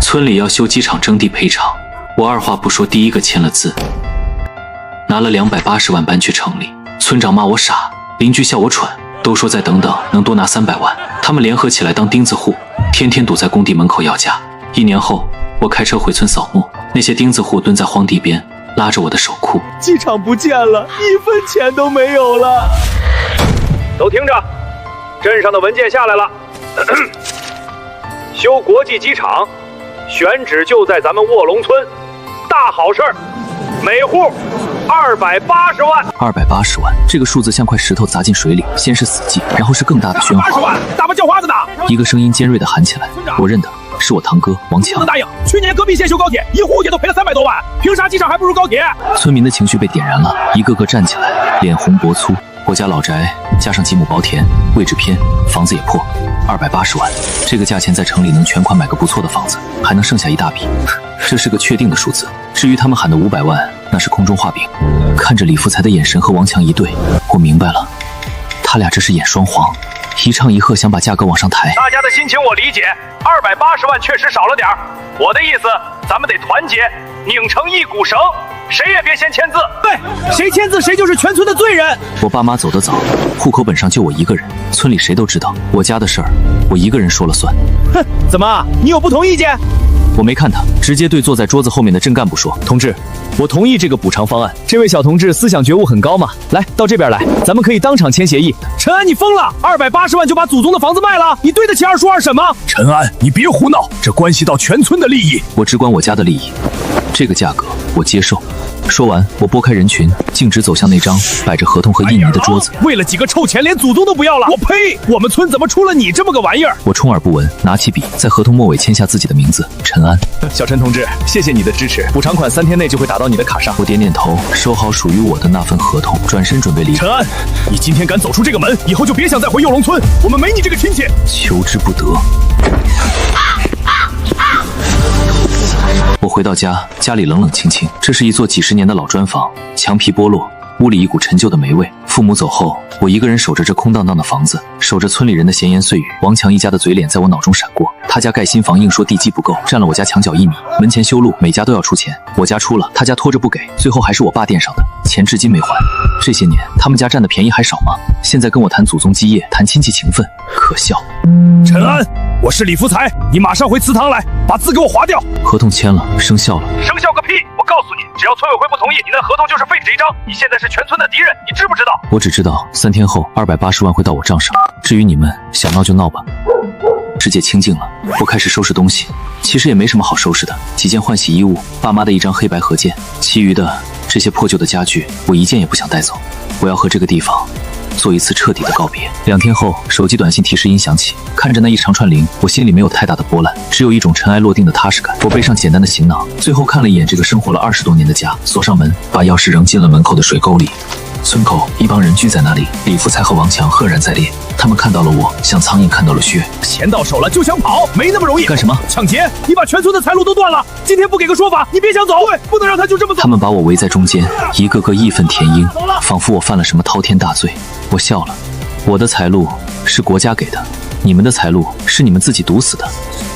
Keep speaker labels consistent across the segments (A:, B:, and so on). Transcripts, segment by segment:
A: 村里要修机场征地赔偿，我二话不说第一个签了字，拿了280万搬去城里。村长骂我傻，邻居笑我蠢，都说再等等能多拿300万。他们联合起来当钉子户，天天堵在工地门口要价。1年后，我开车回村扫墓，那些钉子户蹲在荒地边，拉着我的手哭。
B: 机场不见了，1分钱都没有了。
C: 都听着，镇上的文件下来了。修国际机场，选址就在咱们卧龙村，大好事儿，每户280万。
A: 280万，这个数字像块石头砸进水里，先是死寂，然后是更大的喧
C: 哗。80万，大把叫花子呢！
A: 一个声音尖锐地喊起来，我认得，是我堂哥王强。
C: 不能答应，去年隔壁县修高铁，1户也都赔了300多万，凭啥机场还不如高铁？
A: 村民的情绪被点燃了，一个个站起来，脸红脖粗。我家老宅加上几亩薄田，位置偏，房子也破，280万，这个价钱在城里能全款买个不错的房子，还能剩下一大笔。这是个确定的数字。至于他们喊的500万，那是空中画饼。看着李福才的眼神和王强一对，我明白了，他俩这是演双簧，一唱一和想把价格往上抬。
C: 大家的心情我理解，280万确实少了点儿。我的意思，咱们得团结，拧成一股绳，谁也别先签字。
B: 对，谁签字谁就是全村的罪人。
A: 我爸妈走得早，户口本上就我一个人，村里谁都知道我家的事儿，我一个人说了算。
B: 哼，怎么，你有不同意见？
A: 我没看他，直接对坐在桌子后面的镇干部说：“
B: 同志，我同意这个补偿方案。这位小同志思想觉悟很高嘛，来到这边来，咱们可以当场签协议。”陈安，你疯了！280万就把祖宗的房子卖了，你对得起2叔2婶吗？
D: 陈安，你别胡闹，这关系到全村的利益。
A: 我只管我家的利益，这个价格我接受。说完，我拨开人群，径直走向那张摆着合同和印泥的桌子。
B: 为了几个臭钱，连祖宗都不要了！我呸！我们村怎么出了你这么个玩意儿？
A: 我充耳不闻，拿起笔，在合同末尾签下自己的名字陈安。
B: 小陈同志，谢谢你的支持，补偿款3天内就会打到你的卡上。
A: 我点点头，收好属于我的那份合同，转身准备离开。
B: 陈安，你今天敢走出这个门，以后就别想再回右龙村，我们没你这个亲戚。
A: 求之不得。我回到家，家里冷冷清清。这是一座几10年的老砖房，墙皮剥落，屋里一股陈旧的霉味。父母走后，我一个人守着这空荡荡的房子，守着村里人的闲言碎语。王强一家的嘴脸在我脑中闪过，他家盖新房硬说地基不够，占了我家墙角1米，门前修路每家都要出钱，我家出了，他家拖着不给，最后还是我爸垫上的，钱至今没还。这些年他们家占的便宜还少吗？现在跟我谈祖宗基业，谈亲戚情分，可笑。
B: 陈安，我是李福才，你马上回祠堂来，把字给我划掉。
A: 合同签了，生效了。
C: 生效个屁！我告诉你，只要村委会不同意，你那合同就是废纸一张。你现在是全村的敌人，你知不知道？
A: 我只知道3天后280万会到我账上，至于你们想闹就闹吧。世界清静了，我开始收拾东西，其实也没什么好收拾的，几件换洗衣物，爸妈的一张黑白合件，其余的这些破旧的家具，我一件也不想带走。我要和这个地方做一次彻底的告别。2天后，手机短信提示音响起，看着那一长串铃，我心里没有太大的波澜，只有一种尘埃落定的踏实感。我背上简单的行囊，最后看了一眼这个生活了20多年的家，锁上门，把钥匙扔进了门口的水沟里。村口一帮人聚在那里，李福才和王强赫然在列。他们看到了我，像苍蝇看到了血。
B: 钱到手了就想跑，没那么容易。
A: 干什么？
B: 抢劫！你把全村的财路都断了，今天不给个说法，你别想走。对，不能让他就这么走。
A: 他们把我围在中间，一个个义愤填膺，仿佛我犯了什么滔天大罪。我笑了，我的财路是国家给的，你们的财路是你们自己堵死的，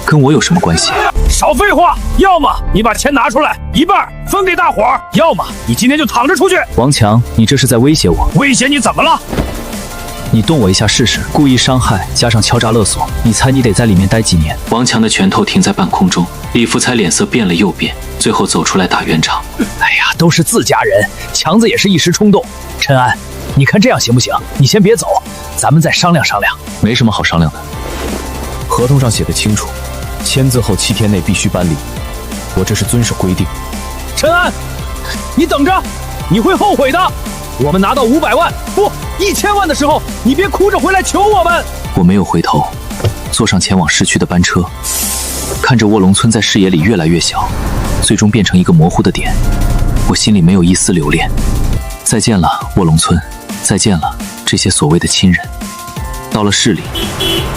A: 跟我有什么关系？
B: 少废话！要么你把钱拿出来，一半分给大伙儿；要么你今天就躺着出去。
A: 王强，你这是在威胁我？
B: 威胁你怎么了？
A: 你动我一下试试，故意伤害加上敲诈勒索，你猜你得在里面待几年？王强的拳头停在半空中，李福才脸色变了又变，最后走出来打圆场。
B: 哎呀，都是自家人，强子也是一时冲动。陈安，你看这样行不行？你先别走，咱们再商量商量。
A: 没什么好商量的，
D: 合同上写的清楚，签字后7天内必须搬离，我这是遵守规定。
B: 陈安，你等着，你会后悔的。我们拿到500万，不，1000万的时候，你别哭着回来求我们。
A: 我没有回头，坐上前往市区的班车，看着卧龙村在视野里越来越小，最终变成一个模糊的点。我心里没有一丝留恋。再见了，卧龙村，再见了，这些所谓的亲人。到了市里，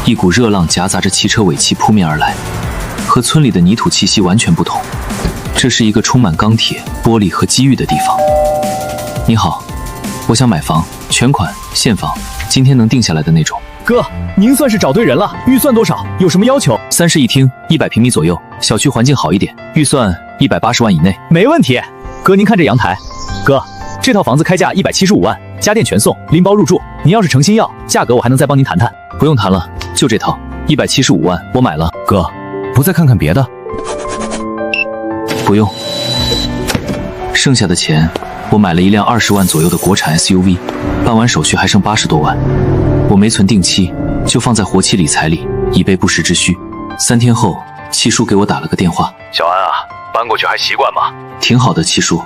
A: 一股热浪夹杂着汽车尾气扑面而来，和村里的泥土气息完全不同。这是一个充满钢铁、玻璃和机遇的地方。你好，我想买房，全款现房，今天能定下来的那种。
B: 哥，您算是找对人了。预算多少？有什么要求
A: ？3室1厅，100平米左右，小区环境好一点，预算180万以内。
B: 没问题。哥，您看这阳台。哥，这套房子开价175万，家电全送，拎包入住。您要是诚心要，价格我还能再帮您谈谈。
A: 不用谈了，就这套，175万，我买了。
D: 哥，不再看看别的？
A: 不用。剩下的钱，我买了一辆20万左右的国产 SUV， 办完手续还剩80多万，我没存定期，就放在活期理财里，以备不时之需。3天后，七叔给我打了个电话：“
C: 小安啊，搬过去还习惯吗？”“
A: 挺好的，七叔。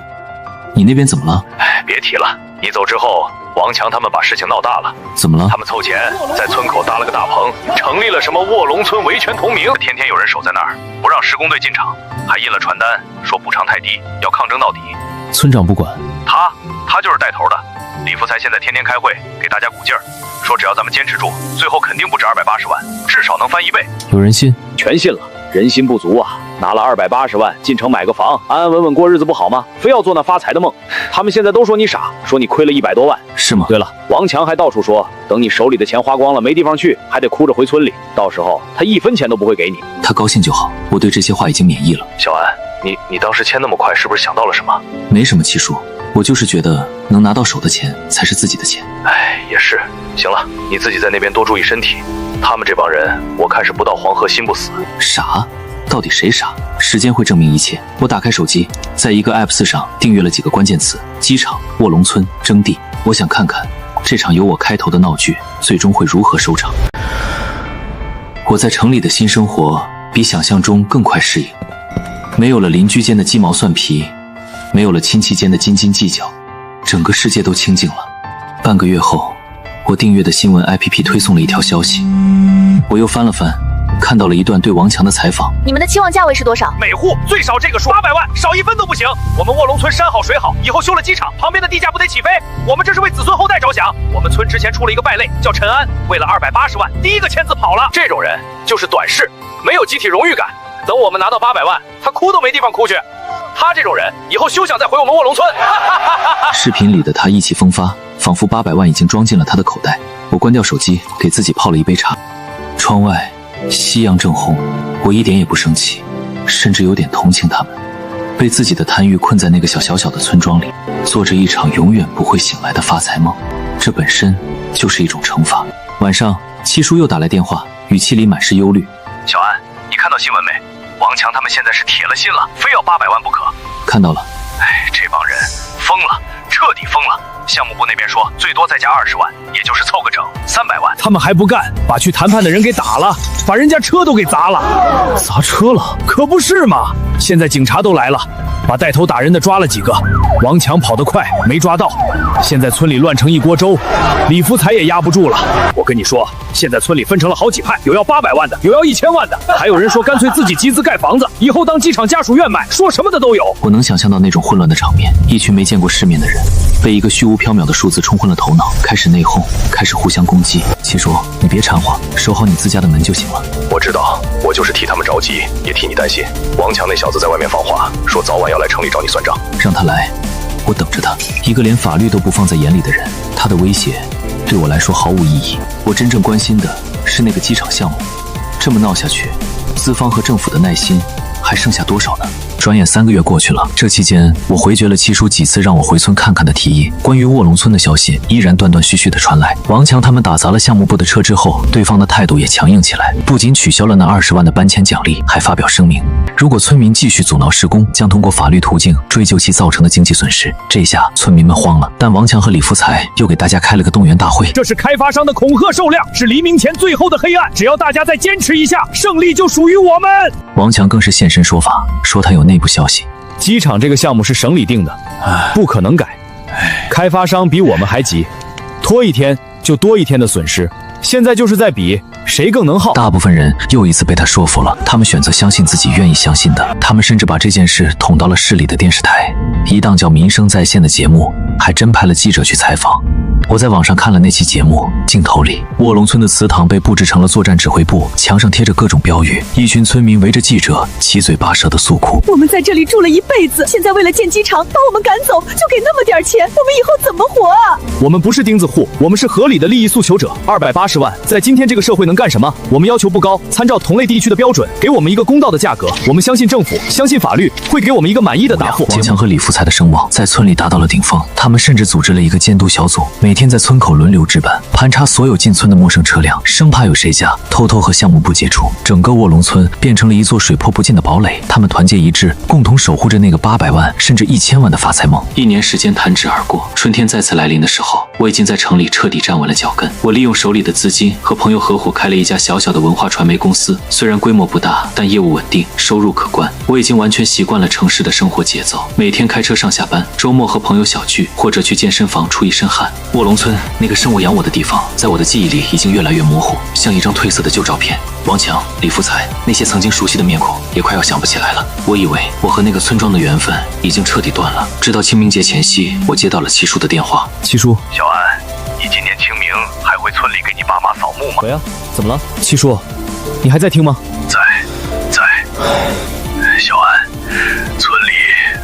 A: 你那边怎么了？”“
C: 别提了，你走之后，王强他们把事情闹大了。”“
A: 怎么了？”“
C: 他们凑钱在村口搭了个大棚，成立了什么卧龙村维权同盟，天天有人守在那儿，不让施工队进场，还印了传单，说补偿太低，要抗争到底。”“
D: 村长不管？”“
C: 他就是带头的。李福才现在天天开会，给大家鼓劲儿，说只要咱们坚持住，最后肯定不止280万，至少能翻1倍。”“
D: 有人信？”“
B: 全信了，人心不足啊！拿了280万进城买个房，安安稳稳过日子不好吗？非要做那发财的梦。他们现在都说你傻，说你亏了100多万，
A: 是吗？
B: 对了，王强还到处说，等你手里的钱花光了，没地方去，还得哭着回村里，到时候他1分钱都不会给你。”“
A: 他高兴就好，我对这些话已经免疫了。”“
C: 小安，你当时签那么快，是不是想到了什么？”“
A: 没什么，七叔，我就是觉得能拿到手的钱才是自己的钱。”“
C: 也是。行了，你自己在那边多注意身体。他们这帮人，我看是不到黄河心不死。”“
A: 傻？到底谁傻？时间会证明一切。”我打开手机，在一个 App 上订阅了几个关键词：机场、卧龙村、征地。我想看看这场由我开头的闹剧最终会如何收场。我在城里的新生活比想象中更快适应，没有了邻居间的鸡毛蒜皮，没有了亲戚间的斤斤计较，整个世界都清静了。半个月后，我订阅的新闻 APP 推送了一条消息，我又翻了翻，看到了一段对王强的采访。“
E: 你们的期望价位是多少？”“
C: 每户最少这个数，800万，少1分都不行。我们卧龙村山好水好，以后修了机场，旁边的地价不得起飞？我们这是为子孙后代着想。我们村之前出了一个败类，叫陈安，为了280万，第一个签字跑了。这种人就是短视，没有集体荣誉感。等我们拿到800万，他哭都没地方哭去。他这种人，以后休想再回我们卧龙村。”
A: 视频里的他意气风发，仿佛800万已经装进了他的口袋。我关掉手机，给自己泡了一杯茶。窗外夕阳正红，我一点也不生气，甚至有点同情他们，被自己的贪欲困在那个小的村庄里，做着一场永远不会醒来的发财梦。这本身就是一种惩罚。晚上，七叔又打来电话，语气里满是忧虑：“
C: 小安，你看到新闻没？王强他们现在是铁了心了，非要800万不可。”“
A: 看到了。”“
C: 这帮人疯了，彻底疯了。项目部那边说最多再加20万，也就是凑个整300万。
B: 他们还不干，把去谈判的人给打了，把人家车都给砸了。”“
D: 砸车了？
B: 可不是嘛！现在警察都来了，把带头打人的抓了几个。王强跑得快，没抓到。现在村里乱成一锅粥，李福才也压不住了。我跟你说，现在村里分成了好几派，有要800万的，有要1000万的，还有人说干脆自己集资盖房子，以后当机场家属院卖，说什么的都有。”
A: 我能想象到那种混乱的场面，一群没见过世面的人被一个虚无缥缈的数字冲昏了头脑，开始内讧，开始互相攻击。七叔，你别掺和，守好你自家的门就行了。
C: 我知道，我就是替他们着急，也替你担心。王强那小子在外面放话，说早晚要来城里找你算账。
A: 让他来，我等着他。一个连法律都不放在眼里的人，他的威胁对我来说毫无意义。我真正关心的是那个机场项目，这么闹下去，资方和政府的耐心还剩下多少呢？转眼3个月过去了，这期间我回绝了七叔几次让我回村看看的提议。关于卧龙村的消息依然断断续续的传来。王强他们打砸了项目部的车之后，对方的态度也强硬起来，不仅取消了那20万的搬迁奖励，还发表声明，如果村民继续阻挠施工，将通过法律途径追究其造成的经济损失。这下村民们慌了，但王强和李福才又给大家开了个动员大会。
B: 这是开发商的恐吓受量，是黎明前最后的黑暗，只要大家再坚持一下，胜利就属于我们。
A: 王强更是现身说法，说他有内部消息，
B: 机场这个项目是省里定的，不可能改。开发商比我们还急，拖一天就多一天的损失。现在就是在比谁更能耗。
A: 大部分人又一次被他说服了，他们选择相信自己愿意相信的，他们甚至把这件事捅到了市里的电视台，一档叫《民生在线》的节目，还真派了记者去采访。我在网上看了那期节目，镜头里卧龙村的祠堂被布置成了作战指挥部，墙上贴着各种标语，一群村民围着记者，七嘴八舌的诉苦。
E: 我们在这里住了一辈子，现在为了建机场把我们赶走，就给那么点钱，我们以后怎么活啊？
B: 我们不是钉子户，我们是合理的利益诉求者。280万，在今天这个社会能干什么？我们要求不高，参照同类地区的标准，给我们一个公道的价格。我们相信政府，相信法律，会给我们一个满意的答复。
A: 王强和李福才的声望在村里达到了顶峰，他们甚至组织了一个监督小组，每天在村口轮流值班，盘查所有进村的陌生车辆，生怕有谁家偷偷和项目部接触。整个卧龙村变成了一座水泼不进的堡垒，他们团结一致，共同守护着那个800万甚至1000万的发财梦。1年时间弹指而过，春天再次来临的时候，我已经在城里彻底站稳了脚跟。我利用手里的资金和朋友合伙开了一家小小的文化传媒公司，虽然规模不大，但业务稳定，收入可观。我已经完全习惯了城市的生活节奏，每天开车上下班，周末和朋友小聚，或者去健身房出一身汗。卧龙村那个生我养我的地方，在我的记忆里已经越来越模糊，像一张褪色的旧照片。王强、李福才那些曾经熟悉的面孔也快要想不起来了。我以为我和那个村庄的缘分已经彻底断了，直到清明节前夕，我接到了七叔的电话。
B: 七叔，
C: 小安，你今年清明还回村里给你爸妈扫墓吗？
B: 喂啊，怎么了？七叔，你还在听吗？
C: 在。小安，村里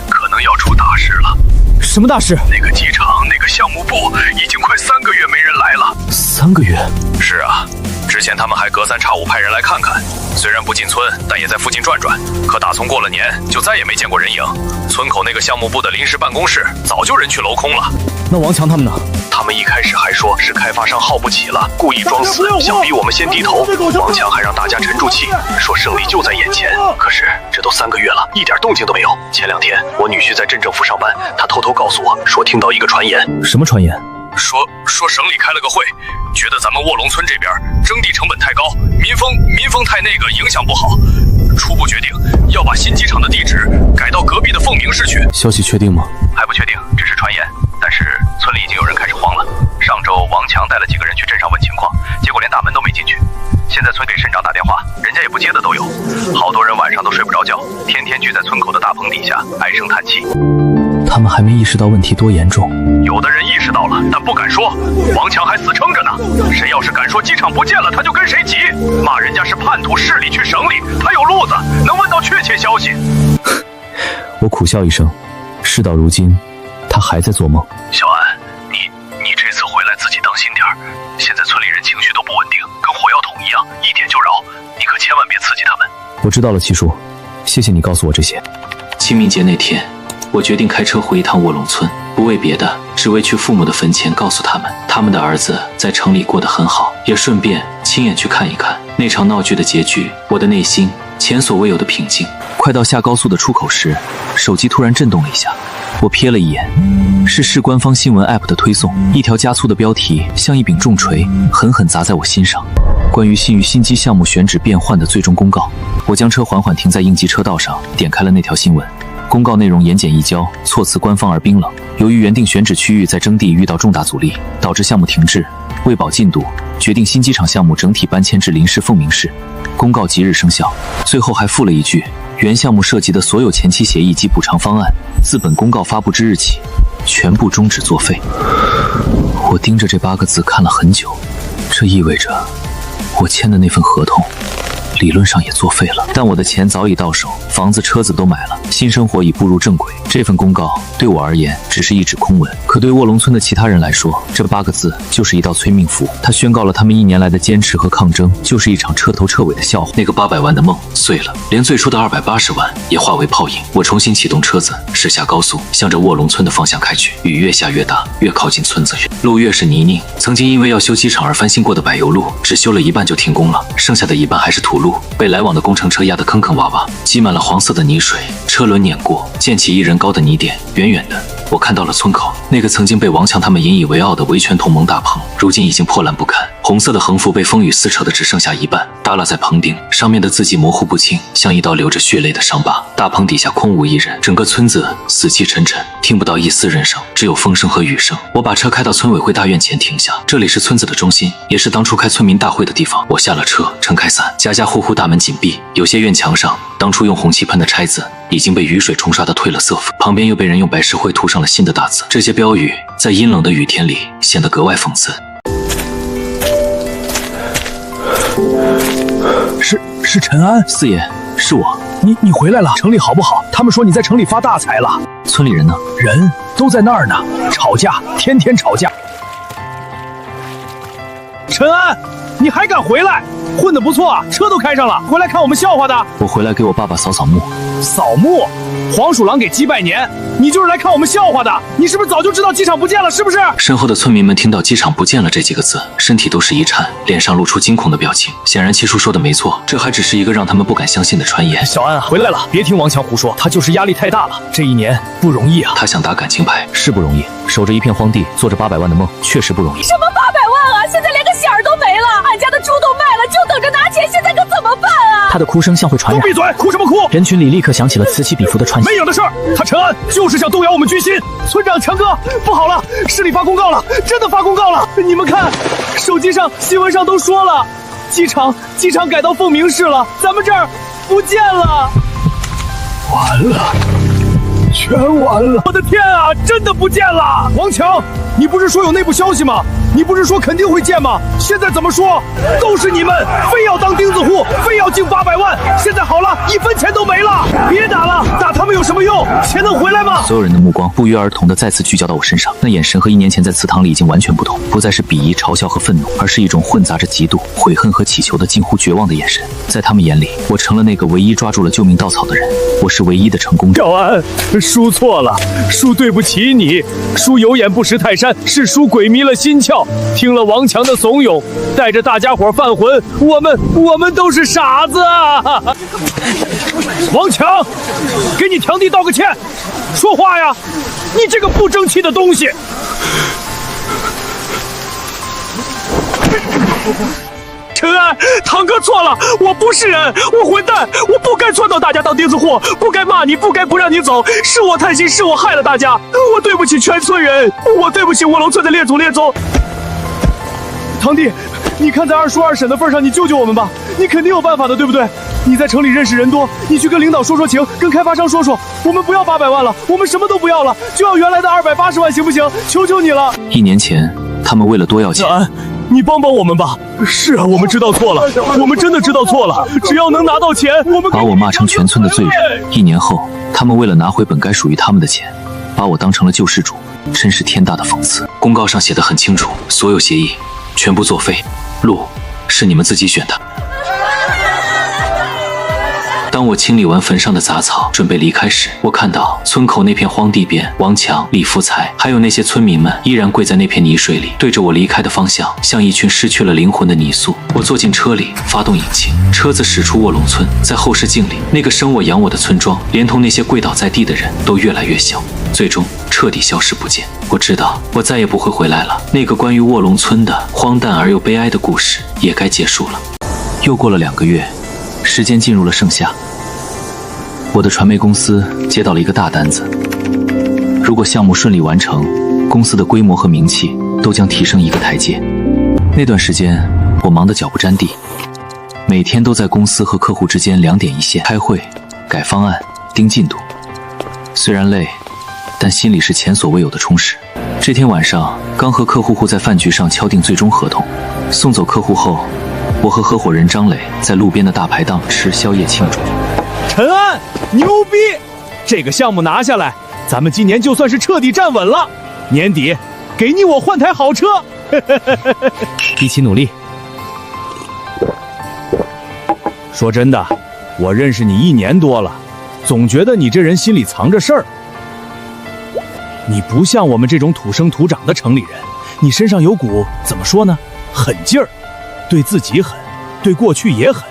C: 可能要出大事了。
B: 什么大事？
C: 那个机场，那个项目部已经快3个月没人来了。
B: 3个月？
C: 是啊，之前他们还隔三差五派人来看看，虽然不进村，但也在附近转转。可打从过了年，就再也没见过人影。村口那个项目部的临时办公室早就人去楼空了。
B: 那王强他们呢？
C: 他们一开始还说是开发商耗不起了，故意装死，想逼我们先低头。王强还让大家沉住气，说胜利就在眼前。可是这都3个月了，一点动静都没有。前2天我女婿在镇政府上班，他偷偷告诉我说听到一个传言。
B: 什么传言？
C: 说省里开了个会，觉得咱们卧龙村这边征地成本太高，民风太那个，影响不好，初步决定要把新机场的地址改到隔壁的凤鸣市去。
B: 消息确定吗？
C: 还不确定，只是传言。但是村里已经有人开始慌了。上周王强带了几个人去镇上问情况，结果连大门都没进去。现在村给镇长打电话，人家也不接的都有。好多人晚上都睡不着觉，天天聚在村口的大棚底下唉声叹气。
A: 他们还没意识到问题多严重。
C: 有的人意识到了，但不敢说。王强还死撑着呢。谁要是敢说机场不见了，他就跟谁急，骂人家是叛徒，市里去省里，他有路子，能问到确切消息。
B: 我苦笑一声，事到如今，他还在做梦。
C: 小安，你这次回来自己当心点儿。现在村里人情绪都不稳定，跟火药桶一样，一点就着。你可千万别刺激他们。
B: 我知道了，七叔，谢谢你告诉我这些。
A: 清明节那天，我决定开车回一趟卧龙村，不为别的，只为去父母的坟前告诉他们，他们的儿子在城里过得很好，也顺便亲眼去看一看那场闹剧的结局。我的内心前所未有的平静。快到下高速的出口时，手机突然震动了一下，我瞥了一眼，是市官方新闻 App 的推送，一条加粗的标题像一柄重锤，狠狠砸在我心上。关于新新机项目选址变换的最终公告。我将车缓缓停在应急车道上，点开了那条新闻。公告内容言简意赅，措辞官方而冰冷。由于原定选址区域在征地遇到重大阻力，导致项目停滞，为保进度，决定新机场项目整体搬迁至临时凤鸣市。公告即日生效。最后还附了一句：原项目涉及的所有前期协议及补偿方案，自本公告发布之日起，全部终止作废。我盯着这8个字看了很久，这意味着我签的那份合同理论上也作废了，但我的钱早已到手，房子车子都买了，新生活已步入正轨。这份公告对我而言只是一纸空文，可对卧龙村的其他人来说，这8个字就是一道催命符。它宣告了他们1年来的坚持和抗争就是一场彻头彻尾的笑话。那个800万的梦碎了，连最初的280万也化为泡影。我重新启动车子，驶下高速，向着卧龙村的方向开去。雨越下越大，越靠近村子路越是泥泞。曾经因为要修机场而翻新过的柏油路，只修了一半就停工了，剩下的一半还是土路，被来往的工程车压得坑坑洼洼，积满了黄色的泥水，车轮碾过，溅起1人高的泥点。远远的，我看到了村口那个曾经被王强他们引以为傲的维权同盟大棚，如今已经破烂不堪。红色的横幅被风雨撕扯的只剩下一半，耷拉在棚顶，上面的字迹模糊不清，像一道流着血泪的伤疤。大棚底下空无一人，整个村子死气沉沉，听不到一丝人声，只有风声和雨声。我把车开到村委会大院前停下，这里是村子的中心，也是当初开村民大会的地方。我下了车，撑开伞，家家户户大门紧闭，有些院墙上当初用红漆喷的拆字已经被雨水冲刷的褪了色粉，旁边又被人用白石灰涂上了新的大字。这些标语在阴冷的雨天里显得格外讽刺。
B: 是陈安，
A: 四爷，是我。
B: 你回来了，城里好不好？他们说你在城里发大财了。
A: 村里人呢？
B: 人都在那儿呢，吵架，天天吵架。陈安，你还敢回来？混得不错啊，车都开上了，回来看我们笑话的。
A: 我回来给我爸爸扫扫墓。
B: 扫墓？黄鼠狼给鸡拜年，你就是来看我们笑话的。你是不是早就知道机场不见了？是不是？
A: 身后的村民们听到机场不见了这几个字，身体都是一颤，脸上露出惊恐的表情。显然七叔说的没错，这还只是一个让他们不敢相信的传言。
B: 小安啊，回来了，别听王强胡说，他就是压力太大了。这一年不容易啊。
A: 他想打感情牌，
D: 是不容易，守着一片荒地，做着800万的梦，确实不容易。
E: 什么800万啊？现在连个馅儿都没了，俺家的猪都卖了，就等着拿钱，现在可怎么办啊？
F: 他的哭声像会传染。
B: 都闭嘴！哭什么哭？
F: 人群里立刻响起了此起彼伏的传
B: 没影的事儿，他陈安就是想动摇我们军心。村长强哥，不好了，市里发公告了，真的发公告了！你们看，手机上、新闻上都说了，机场改到凤鸣市了，咱们这儿不见了，完了，全完了！我的天啊，真的不见了！王强，你不是说有内部消息吗？你不是说肯定会见吗？现在怎么说？都是你们，非要当钉子户，非要进800万。现在好了，1分钱都没了，别打了，打他们有什么用？钱能回来吗？
A: 所有人的目光不约而同地再次聚焦到我身上，那眼神和1年前在祠堂里已经完全不同，不再是鄙夷、嘲笑和愤怒，而是一种混杂着嫉妒、悔恨和祈求的近乎绝望的眼神。在他们眼里，我成了那个唯一抓住了救命稻草的人，我是唯一的成功者。
B: 小安，叔错了，叔对不起你，叔有眼不识泰山，是叔鬼迷了心窍。听了王强的怂恿，带着大家伙犯浑，我们都是傻子啊！王强，给你堂弟道个歉，说话呀！你这个不争气的东西！陈安，堂哥错了，我不是人，我混蛋，我不该撺掇大家当钉子户，不该骂你，不该不让你走，是我贪心，是我害了大家，我对不起全村人，我对不起卧龙村的列祖列宗。堂弟，你看在二叔二婶的份上，你救救我们吧，你肯定有办法的，对不对？你在城里认识人多，你去跟领导说说情，跟开发商说说，我们不要800万了，我们什么都不要了，就要原来的280万，行不行？求求你了
A: ！1年前，他们为了多要钱，
B: 安，你帮帮我们吧。是啊，我们知道错了，我们真的知道错了，只要能拿到钱，我们
A: 把我骂成全村的罪人。1年后，他们为了拿回本该属于他们的钱，把我当成了救世主，真是天大的讽刺。公告上写得很清楚，所有协议全部作废，路是你们自己选的。当我清理完坟上的杂草，准备离开时，我看到村口那片荒地边，王强、李福才，还有那些村民们依然跪在那片泥水里，对着我离开的方向，像一群失去了灵魂的泥塑。我坐进车里，发动引擎，车子驶出卧龙村，在后视镜里，那个生我养我的村庄，连同那些跪倒在地的人都越来越小，最终彻底消失不见。我知道，我再也不会回来了。那个关于卧龙村的荒诞而又悲哀的故事也该结束了。又过了2个月，时间进入了盛夏。我的传媒公司接到了一个大单子，如果项目顺利完成，公司的规模和名气都将提升一个台阶。那段时间，我忙得脚不沾地，每天都在公司和客户之间2点一线，开会、改方案、盯进度。虽然累，但心里是前所未有的充实。这天晚上，刚和客户在饭局上敲定最终合同，送走客户后，我和合伙人张磊在路边的大排档吃宵夜庆祝。
B: 陈安，牛逼！这个项目拿下来，咱们今年就算是彻底站稳了。年底给你我换台好车，
F: 一起努力。
B: 说真的，我认识你1年多了，总觉得你这人心里藏着事儿。你不像我们这种土生土长的城里人，你身上有股怎么说呢，狠劲儿，对自己狠，对过去也狠。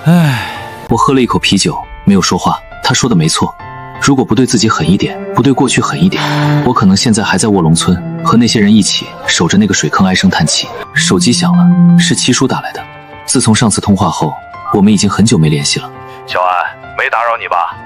B: 唉。
A: 我喝了一口啤酒，没有说话。他说的没错，如果不对自己狠一点，不对过去狠一点，我可能现在还在卧龙村，和那些人一起守着那个水坑唉声叹气。手机响了，是七叔打来的。自从上次通话后，我们已经很久没联系了。
C: 小安，没打扰你吧？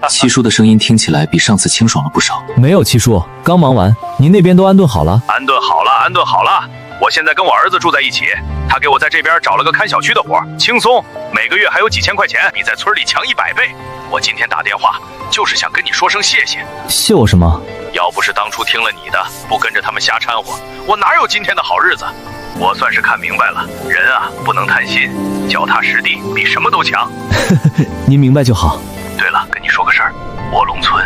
A: 七叔的声音听起来比上次清爽了不少。
D: 没有，七叔，刚忙完，您那边都安顿好了？
C: 安顿好了，安顿好了。我现在跟我儿子住在一起，他给我在这边找了个看小区的活，轻松，每个月还有几千块钱，比在村里强100倍。我今天打电话就是想跟你说声谢谢。
D: 谢我什么？
C: 要不是当初听了你的，不跟着他们瞎掺和，我哪有今天的好日子？我算是看明白了，人啊不能贪心，脚踏实地比什么都强。
D: 您明白就好。
C: 对了，跟你说个事儿，卧龙村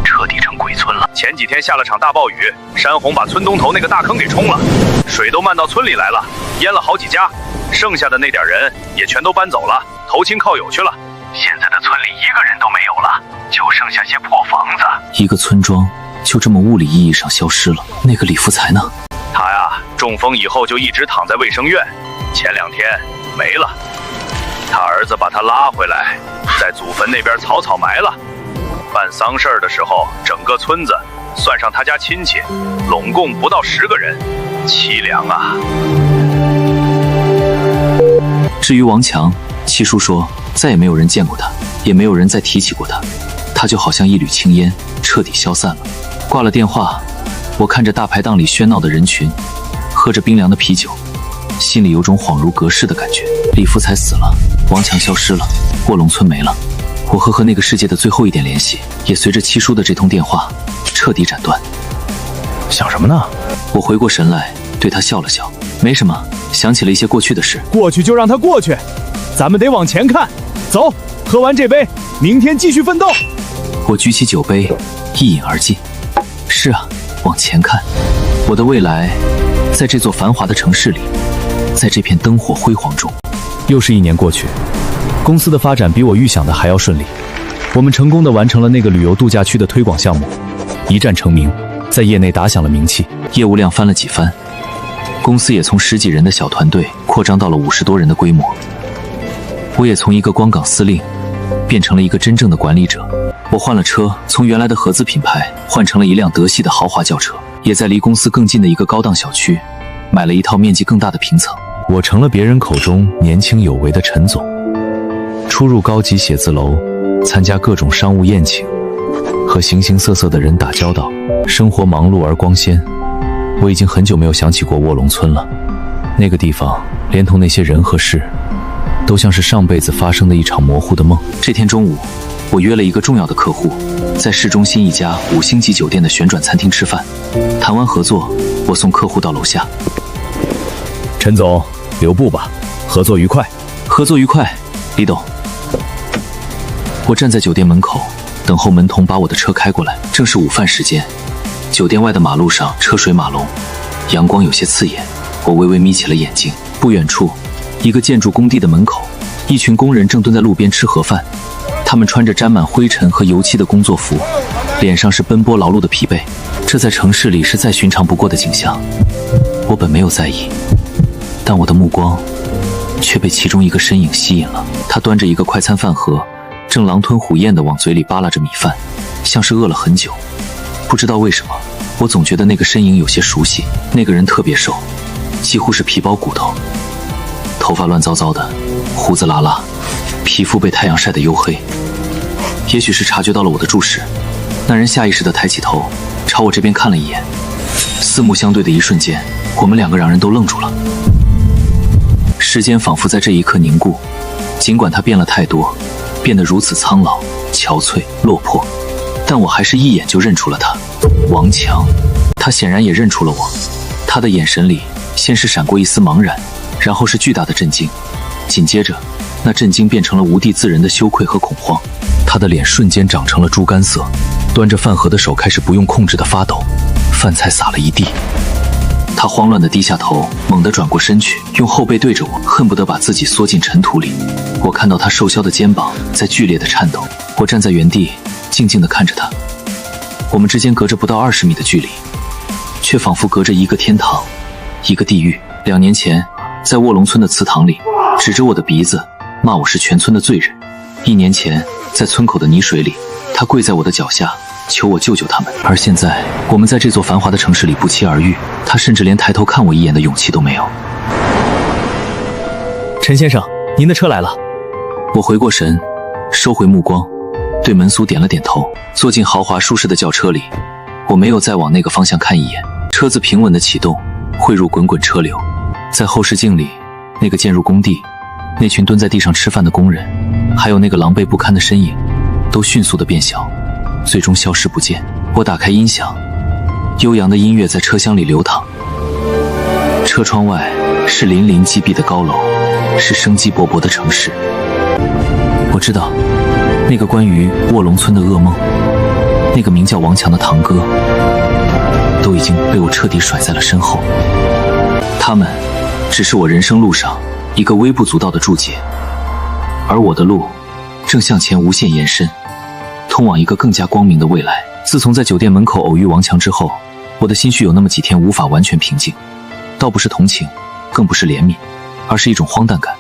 C: 彻底成鬼村了。前几天下了场大暴雨，山洪把村东头那个大坑给冲了，水都漫到村里来了，淹了好几家，剩下的那点人也全都搬走了，投亲靠友去了。现在的村里一个人都没有了，就剩下些破房子。
A: 一个村庄就这么物理意义上消失了。那个李福才呢？
C: 他呀，中风以后就一直躺在卫生院，前2天没了。他儿子把他拉回来，在祖坟那边草草埋了。办丧事儿的时候，整个村子算上他家亲戚，拢共不到10个人，凄凉啊。
A: 至于王强，七叔说再也没有人见过他，也没有人再提起过他，他就好像一缕青烟，彻底消散了。挂了电话，我看着大排档里喧闹的人群，喝着冰凉的啤酒，心里有种恍如隔世的感觉。李福才死了，王强消失了，卧龙村没了，我和那个世界的最后一点联系，也随着七叔的这通电话彻底斩断。
B: 想什么呢？
A: 我回过神来，对他笑了笑，没什么，想起了一些过去的事。
B: 过去就让它过去，咱们得往前看。走，喝完这杯，明天继续奋斗。
A: 我举起酒杯，一饮而尽。是啊，往前看，我的未来在这座繁华的城市里，在这片灯火辉煌中。
D: 又是1年过去，公司的发展比我预想的还要顺利。我们成功地完成了那个旅游度假区的推广项目，一战成名，在业内打响了名气，
A: 业务量翻了几番，公司也从10几人的小团队扩张到了50多人的规模。我也从一个光岗司令变成了一个真正的管理者。我换了车，从原来的合资品牌换成了一辆德系的豪华轿车，也在离公司更近的一个高档小区买了一套面积更大的平层。
D: 我成了别人口中年轻有为的陈总，出入高级写字楼，参加各种商务宴请，和形形色色的人打交道，生活忙碌而光鲜。我已经很久没有想起过卧龙村了，那个地方连同那些人和事，都像是上辈子发生的一场模糊的梦。
A: 这天中午，我约了一个重要的客户，在市中心一家5星级酒店的旋转餐厅吃饭。谈完合作，我送客户到楼下。
B: 陈总，留步吧，合作愉快。
A: 合作愉快，李董。我站在酒店门口，等候门童把我的车开过来。正是午饭时间，酒店外的马路上车水马龙，阳光有些刺眼。我微微眯起了眼睛。不远处，一个建筑工地的门口，一群工人正蹲在路边吃盒饭。他们穿着沾满灰尘和油漆的工作服，脸上是奔波劳碌的疲惫。这在城市里是再寻常不过的景象。我本没有在意，但我的目光却被其中一个身影吸引了。他端着一个快餐饭盒，正狼吞虎咽地往嘴里扒拉着米饭，像是饿了很久。不知道为什么，我总觉得那个身影有些熟悉。那个人特别瘦，几乎是皮包骨头，头发乱糟糟的，胡子拉拉，皮肤被太阳晒得黝黑。也许是察觉到了我的注视，那人下意识地抬起头，朝我这边看了一眼。四目相对的一瞬间，我们2个让人都愣住了。时间仿佛在这一刻凝固，尽管他变了太多，变得如此苍老、憔悴、落魄，但我还是一眼就认出了他，王强。他显然也认出了我，他的眼神里先是闪过一丝茫然，然后是巨大的震惊，紧接着那震惊变成了无地自容的羞愧和恐慌。他的脸瞬间长成了猪肝色，端着饭盒的手开始不用控制的发抖，饭菜洒了一地。他慌乱地低下头，猛地转过身去，用后背对着我，恨不得把自己缩进尘土里。我看到他瘦削的肩膀在剧烈的颤抖。我站在原地，静静地看着他。我们之间隔着不到20米的距离，却仿佛隔着一个天堂，一个地狱。2年前，在卧龙村的祠堂里，指着我的鼻子，骂我是全村的罪人。1年前，在村口的泥水里，他跪在我的脚下，求我救救他们。而现在，我们在这座繁华的城市里不期而遇，他甚至连抬头看我一眼的勇气都没有。
F: 陈先生，您的车来了。
A: 我回过神，收回目光，对门苏点了点头，坐进豪华舒适的轿车里。我没有再往那个方向看一眼，车子平稳的启动，汇入滚滚车流。在后视镜里，那个渐入工地，那群蹲在地上吃饭的工人，还有那个狼狈不堪的身影，都迅速的变小，最终消失不见。我打开音响，悠扬的音乐在车厢里流淌。车窗外是粼粼积碧的高楼，是生机勃勃的城市。我知道，那个关于卧龙村的噩梦，那个名叫王强的堂哥，都已经被我彻底甩在了身后。他们只是我人生路上一个微不足道的注解，而我的路正向前无限延伸，通往一个更加光明的未来。自从在酒店门口偶遇王强之后，我的心绪有那么几天无法完全平静，倒不是同情，更不是怜悯，而是一种荒诞感。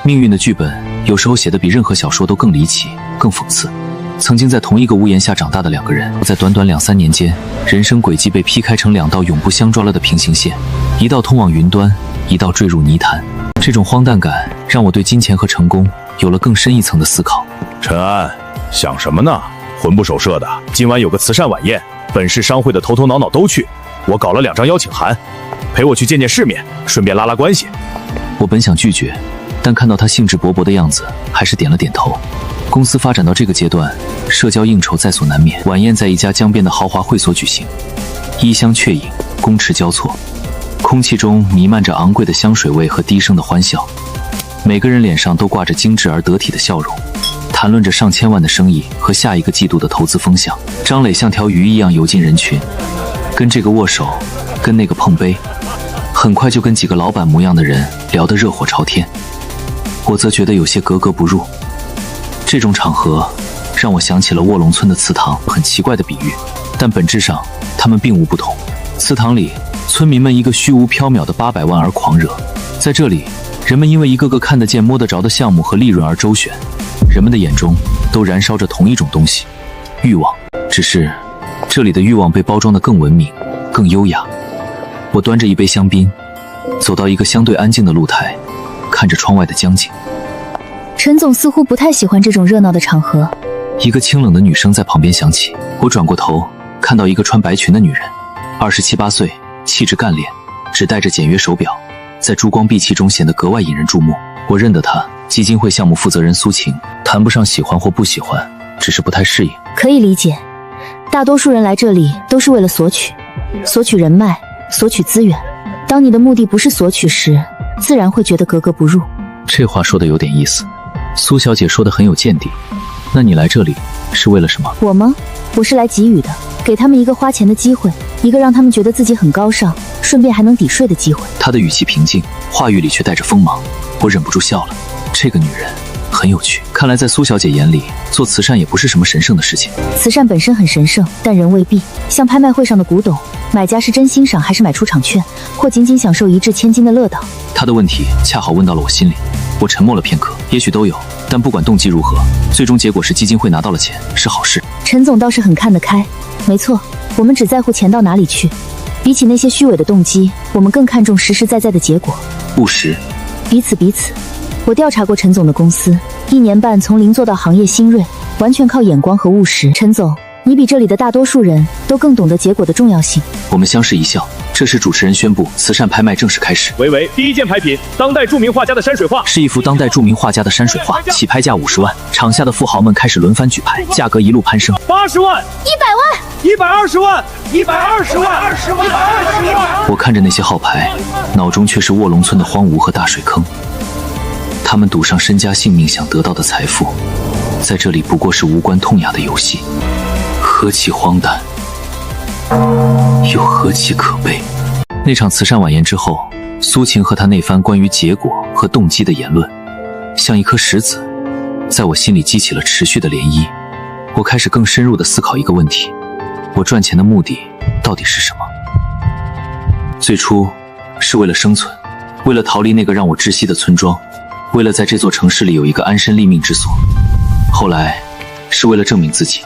A: 命运的剧本有时候写得比任何小说都更离奇，更讽刺。曾经在同一个屋檐下长大的两个人，在短短2-3年间，人生轨迹被劈开成2道永不相撞了的平行线，一道通往云端，一道坠入泥潭。这种荒诞感让我对金钱和成功有了更深一层的思考。
B: 陈安，想什么呢？魂不守舍的。今晚有个慈善晚宴，本市商会的头头脑脑都去，我搞了2张邀请函，陪我去见见世面，顺便拉拉关系。
A: 我本想拒绝，但看到他兴致勃勃的样子，还是点了点头。公司发展到这个阶段，社交应酬在所难免。晚宴在一家江边的豪华会所举行，衣香阙影，公池交错，空气中弥漫着昂贵的香水味和低声的欢笑。每个人脸上都挂着精致而得体的笑容，谈论着上千万的生意和下一个季度的投资风向。张磊像条鱼一样游进人群，跟这个握手，跟那个碰杯，很快就跟几个老板模样的人聊得热火朝天。我则觉得有些格格不入。这种场合让我想起了卧龙村的祠堂，很奇怪的比喻，但本质上他们并无不同。祠堂里，村民们一个虚无缥缈的800万而狂热，在这里，人们因为一个个看得见摸得着的项目和利润而周旋，人们的眼中都燃烧着同一种东西——欲望。只是这里的欲望被包装得更文明，更优雅。我端着一杯香槟，走到一个相对安静的露台，看着窗外的江景。
G: 陈总似乎不太喜欢这种热闹的场合。
A: 一个清冷的女声在旁边响起，我转过头，看到一个穿白裙的女人，27、8岁，气质干练，只戴着简约手表，在珠光碧气中显得格外引人注目。我认得她，基金会项目负责人苏晴，谈不上喜欢或不喜欢，只是不太适应。
G: 可以理解，大多数人来这里都是为了索取人脉，索取资源。当你的目的不是索取时，自然会觉得格格不入。
A: 这话说的有点意思。苏小姐说的很有见地。那你来这里是为了什么？
G: 我吗？我是来给予的，给他们一个花钱的机会，一个让他们觉得自己很高尚，顺便还能抵税的机会。
A: 她的语气平静，话语里却带着锋芒。我忍不住笑了。这个女人很有趣，看来在苏小姐眼里，做慈善也不是什么神圣的事情。
G: 慈善本身很神圣，但人未必。像拍卖会上的古董，买家是真欣赏还是买出场券，或仅仅享受一掷千金的乐道？
A: 她的问题恰好问到了我心里。我沉默了片刻，也许都有，但不管动机如何，最终结果是基金会拿到了钱，是好事。
G: 陈总倒是很看得开。没错，我们只在乎钱到哪里去，比起那些虚伪的动机，我们更看重实实在在的结果。
A: 务实。
G: 彼此。我调查过陈总的公司，1年半从零做到行业新锐，完全靠眼光和务实。陈总，你比这里的大多数人都更懂得结果的重要性。
A: 我们相视一笑。这时主持人宣布慈善拍卖正式开始。
C: 第一件拍品，当代著名画家的山水画，
A: 是一幅当代著名画家的山水画，起拍价50万。场下的富豪们开始轮番举牌，价格一路攀升。
C: 80万、
G: 100万、
C: 120万、120万、120万。
A: 我看着那些号牌，脑中却是卧龙村的荒芜和大水坑。他们赌上身家性命想得到的财富，在这里不过是无关痛痒的游戏，何其荒诞，又何其可悲。那场慈善晚宴之后，苏晴和她那番关于结果和动机的言论，像一颗石子，在我心里激起了持续的涟漪。我开始更深入地思考一个问题：我赚钱的目的到底是什么？最初是为了生存，为了逃离那个让我窒息的村庄，为了在这座城市里有一个安身立命之所。后来是为了证明自己，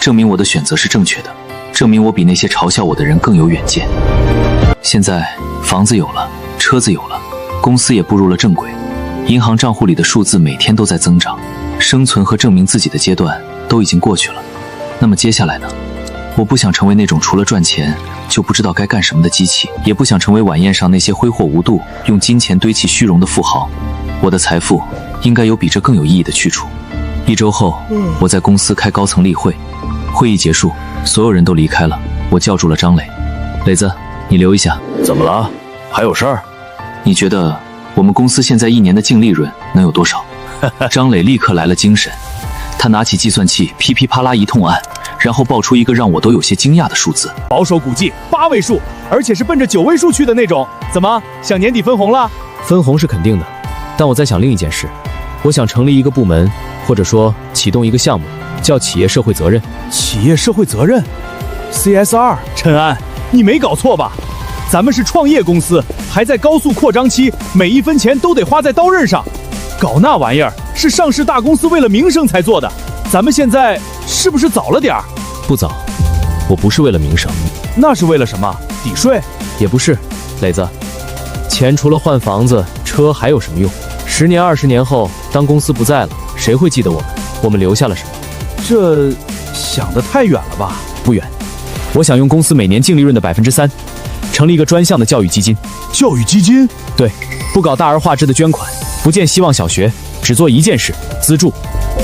A: 证明我的选择是正确的，证明我比那些嘲笑我的人更有远见。现在房子有了，车子有了，公司也步入了正轨，银行账户里的数字每天都在增长，生存和证明自己的阶段都已经过去了。那么接下来呢？我不想成为那种除了赚钱就不知道该干什么的机器，也不想成为晚宴上那些挥霍无度、用金钱堆砌虚荣的富豪。我的财富应该有比这更有意义的去处。1周后，我在公司开高层例会，会议结束，所有人都离开了。我叫住了张磊：“磊子，你留一下。”
B: 怎么了？还有事儿？
A: 你觉得我们公司现在1年的净利润能有多少？张磊立刻来了精神，他拿起计算器噼噼啪啦一通按，然后报出一个让我都有些惊讶的数字。
B: 保守估计8位数，而且是奔着9位数去的那种。怎么想年底分红了？
F: 分红是肯定的，但我在想另一件事，我想成立一个部门，或者说启动一个项目，叫企业社会责任。
B: 企业社会责任 CSR。 陈安，你没搞错吧？咱们是创业公司，还在高速扩张期，每一分钱都得花在刀刃上。搞那玩意儿是上市大公司为了名声才做的，咱们现在是不是早了点儿？
F: 不早，我不是为了名声。
B: 那是为了什么？抵税？
F: 也不是，磊子，钱除了换房子、车还有什么用？10年、20年后，当公司不在了，谁会记得我们？我们留下了什么？
B: 这想得太远了吧？
F: 不远，我想用公司每年净利润的3%，成立一个专项的教育基金。
B: 教育基金？
F: 对，不搞大而化之的捐款，不建希望小学，只做一件事：资助。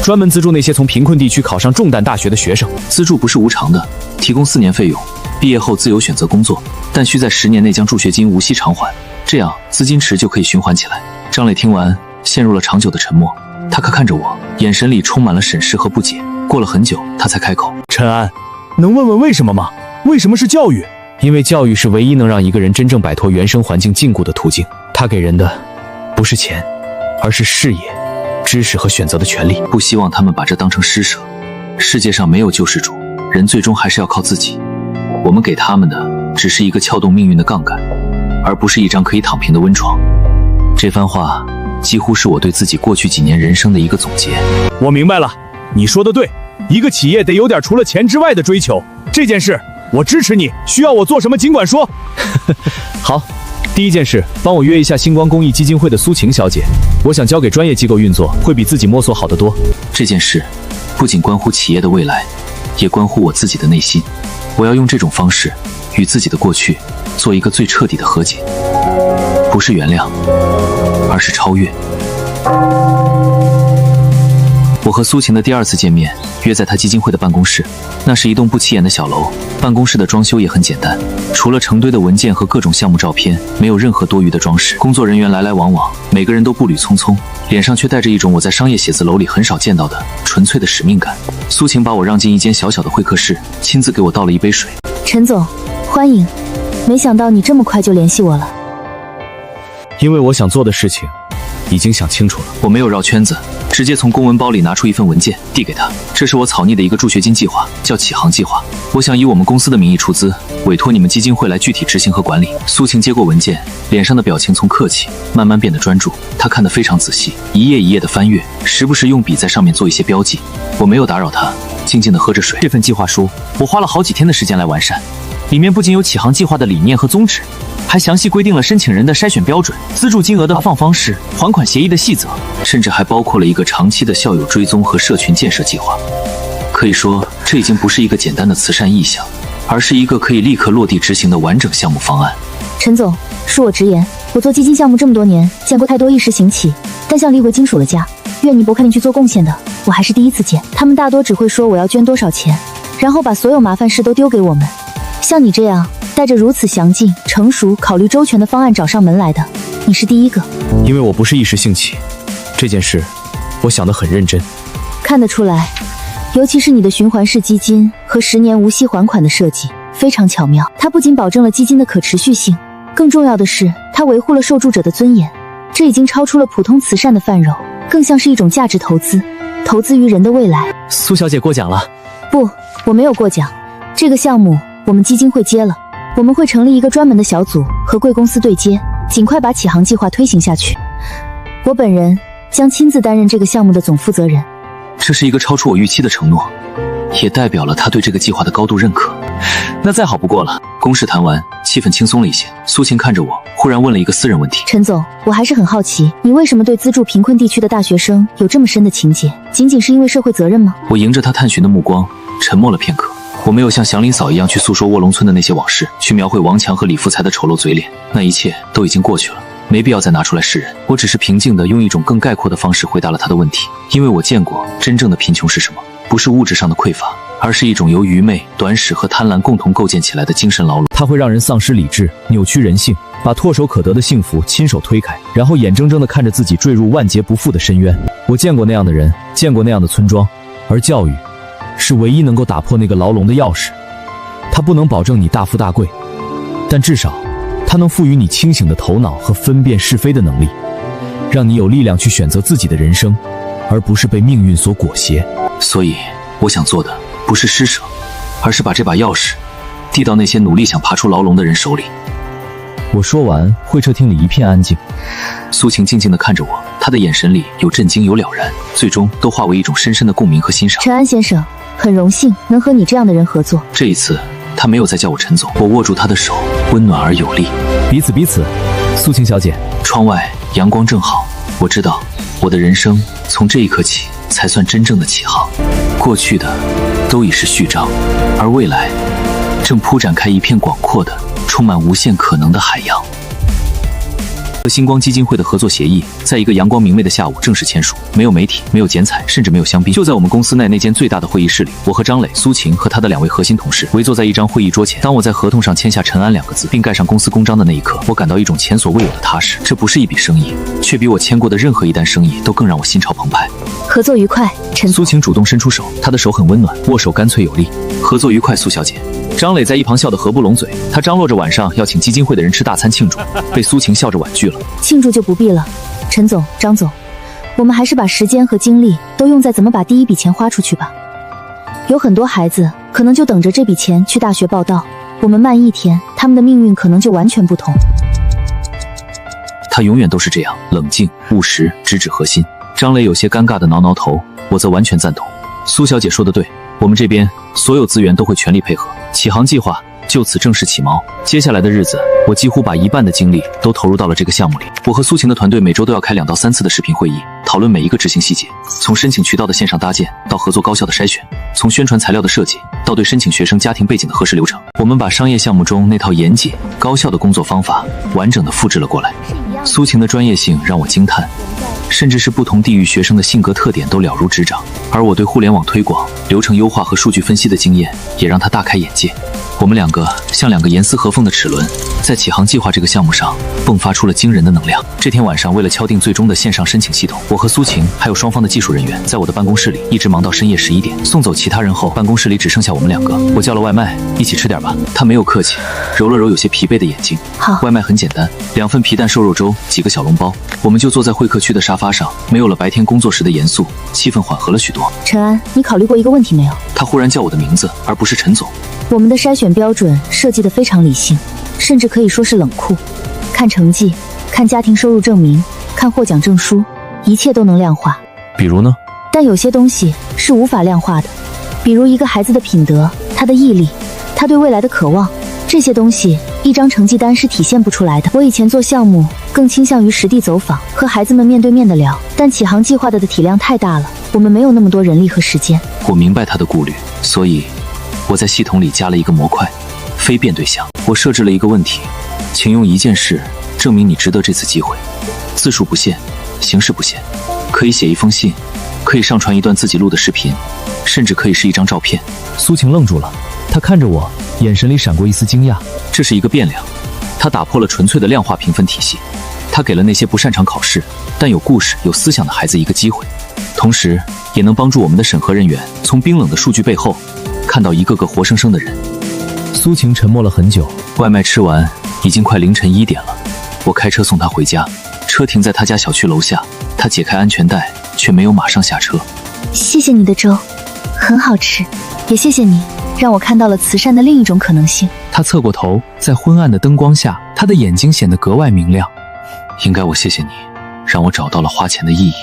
F: 专门资助那些从贫困地区考上重担大学的学生。
A: 资助不是无偿的，提供4年费用，毕业后自由选择工作，但需在10年内将助学金无息偿还，这样资金池就可以循环起来。张磊听完陷入了长久的沉默，他看着我，眼神里充满了审视和不解。过了很久，他才开口：“
B: 陈安，能问问为什么吗？为什么是教育？”
F: 因为教育是唯一能让一个人真正摆脱原生环境禁锢的途径。它给人的不是钱，而是视野、知识和选择的权利。
A: 不希望他们把这当成施舍。世界上没有救世主，人最终还是要靠自己。我们给他们的只是一个撬动命运的杠杆，而不是一张可以躺平的温床。这番话几乎是我对自己过去几年人生的一个总结。
B: 我明白了，你说的对，一个企业得有点除了钱之外的追求。这件事我支持你，需要我做什么尽管说。
F: 好，第一件事，帮我约一下星光公益基金会的苏晴小姐，我想交给专业机构运作，会比自己摸索好得多。
A: 这件事不仅关乎企业的未来，也关乎我自己的内心。我要用这种方式与自己的过去做一个最彻底的和解，不是原谅，而是超越。我和苏晴的第2次见面约在她基金会的办公室，那是一栋不起眼的小楼，办公室的装修也很简单，除了成堆的文件和各种项目照片，没有任何多余的装饰。工作人员来来往往，每个人都步履匆匆，脸上却带着一种我在商业写字楼里很少见到的纯粹的使命感。苏晴把我让进一间小小的会客室，亲自给我倒了一杯水。
G: 陈总，欢迎，没想到你这么快就联系我了。
F: 因为我想做的事情已经想清楚了。
A: 我没有绕圈子，直接从公文包里拿出一份文件递给他。这是我草拟的一个助学金计划，叫启航计划。我想以我们公司的名义出资，委托你们基金会来具体执行和管理。苏晴接过文件，脸上的表情从客气慢慢变得专注，她看得非常仔细，一页一页的翻阅，时不时用笔在上面做一些标记。我没有打扰她，静静地喝着水。
C: 这份计划书我花了好几天的时间来完善，里面不仅有启航计划的理念和宗旨，还详细规定了申请人的筛选标准、资助金额的发放方式、还款协议的细则，
A: 甚至还包括了一个长期的校友追踪和社群建设计划。可以说，这已经不是一个简单的慈善意向，而是一个可以立刻落地执行的完整项目方案。
G: 陈总，恕我直言，我做基金项目这么多年，见过太多一时兴起，但像立过金属的家，愿你拨开你去做贡献的，我还是第一次见。他们大多只会说我要捐多少钱，然后把所有麻烦事都丢给我们。像你这样带着如此详尽、成熟、考虑周全的方案找上门来的，你是第一个。
F: 因为我不是一时兴起，这件事我想得很认真。
G: 看得出来，尤其是你的循环式基金和10年无息还款的设计非常巧妙。它不仅保证了基金的可持续性，更重要的是，它维护了受助者的尊严。这已经超出了普通慈善的范畴，更像是一种价值投资，投资于人的未来。
F: 苏小姐过奖了。
G: 不，我没有过奖。这个项目我们基金会接了，我们会成立一个专门的小组和贵公司对接，尽快把启航计划推行下去。我本人将亲自担任这个项目的总负责人。
A: 这是一个超出我预期的承诺，也代表了他对这个计划的高度认可。那再好不过了。公事谈完，气氛轻松了一些。苏晴看着我，忽然问了一个私人问题：
G: 陈总，我还是很好奇，你为什么对资助贫困地区的大学生有这么深的情结？仅仅是因为社会责任吗？
A: 我迎着他探寻的目光，沉默了片刻。我没有像祥林嫂一样去诉说卧龙村的那些往事，去描绘王强和李福才的丑陋嘴脸，那一切都已经过去了，没必要再拿出来示人。我只是平静地用一种更概括的方式回答了他的问题，因为我见过真正的贫穷是什么，不是物质上的匮乏，而是一种由愚昧、短视和贪婪共同构建起来的精神牢笼。
F: 它会让人丧失理智，扭曲人性，把唾手可得的幸福亲手推开，然后眼睁睁地看着自己坠入万劫不复的深渊。我见过那样的人，见过那样的村庄，而教育是唯一能够打破那个牢笼的钥匙。它不能保证你大富大贵，但至少它能赋予你清醒的头脑和分辨是非的能力，让你有力量去选择自己的人生，而不是被命运所裹挟。
A: 所以我想做的不是施舍，而是把这把钥匙递到那些努力想爬出牢笼的人手里。
F: 我说完，会客厅里一片安静。
A: 苏晴静静地看着我，她的眼神里有震惊有了然，最终都化为一种深深的共鸣和欣赏。
G: 陈安先生，很荣幸能和你这样的人合作。
A: 这一次他没有再叫我陈总，我握住他的手，温暖而有力。
F: 彼此，苏晴小姐。
A: 窗外阳光正好，我知道我的人生从这一刻起才算真正的起航。过去的都已是序章，而未来正铺展开一片广阔的、充满无限可能的海洋。和星光基金会的合作协议在一个阳光明媚的下午正式签署，没有媒体，没有剪彩，甚至没有香槟。就在我们公司内那间最大的会议室里，我和张磊、苏晴和他的2位核心同事围坐在一张会议桌前。当我在合同上签下陈安2个字，并盖上公司公章的那一刻，我感到一种前所未有的踏实。这不是一笔生意，却比我签过的任何一单生意都更让我心潮澎湃。
G: 合作愉快，陈总。
A: 苏晴主动伸出手，她的手很温暖，握手干脆有力。合作愉快，苏小姐。张磊在一旁笑得合不拢嘴，他张罗着晚上要请基金会的人吃大餐庆祝，被苏晴笑着婉拒了。
G: 庆祝就不必了，陈总、张总，我们还是把时间和精力都用在怎么把第一笔钱花出去吧。有很多孩子可能就等着这笔钱去大学报到，我们慢一天，他们的命运可能就完全不同。
A: 他永远都是这样，冷静、务实、直指核心。张磊有些尴尬的挠挠头，我则完全赞同。苏小姐说得对，我们这边所有资源都会全力配合，启航计划就此正式起锚。接下来的日子，我几乎把1半的精力都投入到了这个项目里。我和苏晴的团队每周都要开2到3次的视频会议，讨论每一个执行细节，从申请渠道的线上搭建到合作高校的筛选，从宣传材料的设计到对申请学生家庭背景的核实流程。我们把商业项目中那套严谨高效的工作方法完整的复制了过来。苏晴的专业性让我惊叹，甚至是不同地域学生的性格特点都了如指掌，而我对互联网推广、流程优化和数据分析的经验也让他大开眼界。我们2个像2个严丝合缝的齿轮，在启航计划这个项目上迸发出了惊人的能量。这天晚上，为了敲定最终的线上申请系统，我和苏晴还有双方的技术人员在我的办公室里一直忙到深夜11点。送走其他人后，办公室里只剩下我们2个。我叫了外卖，一起吃点吧。他没有客气，揉了揉有些疲惫的眼睛。
G: 好，
A: 外卖很简单，2份皮蛋瘦肉粥，几个小笼包。我们就坐在会客区的沙发上，没有了白天工作时的严肃，气氛缓和了许多。
G: 陈安，你考虑过一个问题没有？
A: 他忽然叫我的名字，而不是陈总。
G: 我们的筛选标准设计得非常理性，甚至可以说是冷酷。看成绩，看家庭收入证明，看获奖证书，一切都能量化。
F: 比如呢？
G: 但有些东西是无法量化的，比如一个孩子的品德，他的毅力，他对未来的渴望，这些东西一张成绩单是体现不出来的。我以前做项目更倾向于实地走访，和孩子们面对面的聊，但启航计划的体量太大了，我们没有那么多人力和时间。
A: 我明白他的顾虑，所以我在系统里加了一个模块，非辩对象。我设置了一个问题，请用1件事证明你值得这次机会，字数不限，形式不限，可以写一封信，可以上传一段自己录的视频，甚至可以是一张照片。
F: 苏晴愣住了，她看着我，眼神里闪过一丝惊讶。
A: 这是一个变量，它打破了纯粹的量化评分体系，它给了那些不擅长考试但有故事有思想的孩子一个机会，同时也能帮助我们的审核人员从冰冷的数据背后看到一个个活生生的人。
F: 苏晴沉默了很久，
A: 外卖吃完已经快凌晨1点了，我开车送她回家，车停在她家小区楼下，她解开安全带却没有马上下车。
G: 谢谢你的粥，很好吃，也谢谢你让我看到了慈善的另一种可能性。
A: 她侧过头，在昏暗的灯光下，她的眼睛显得格外明亮。应该我谢谢你，让我找到了花钱的意义。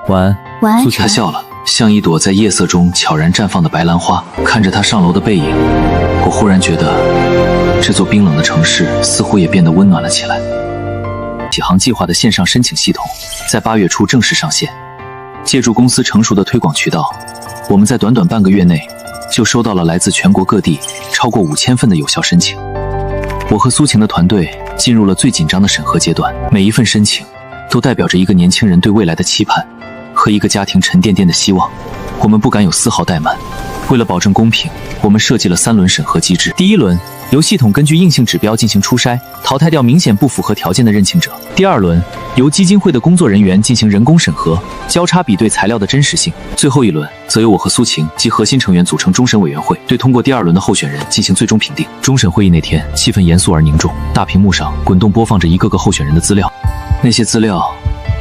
A: 晚安。
G: 晚安。
A: 苏晴笑了，像一朵在夜色中悄然绽放的白兰花。看着他上楼的背影，我忽然觉得这座冰冷的城市似乎也变得温暖了起来。启航计划的线上申请系统在8月初正式上线，借助公司成熟的推广渠道，我们在短短半个月内就收到了来自全国各地超过5000份的有效申请。我和苏晴的团队进入了最紧张的审核阶段，每一份申请都代表着一个年轻人对未来的期盼和一个家庭沉甸甸的希望。我们不敢有丝毫怠慢，为了保证公平，我们设计了3轮审核机制。第1轮由系统根据硬性指标进行初筛，淘汰掉明显不符合条件的认请者。第2轮由基金会的工作人员进行人工审核，交叉比对材料的真实性。最后1轮则由我和苏晴及核心成员组成终审委员会，对通过第2轮的候选人进行最终评定。终审会议那天，气氛严肃而凝重，大屏幕上滚动播放着一个个候选人的资料。那些资料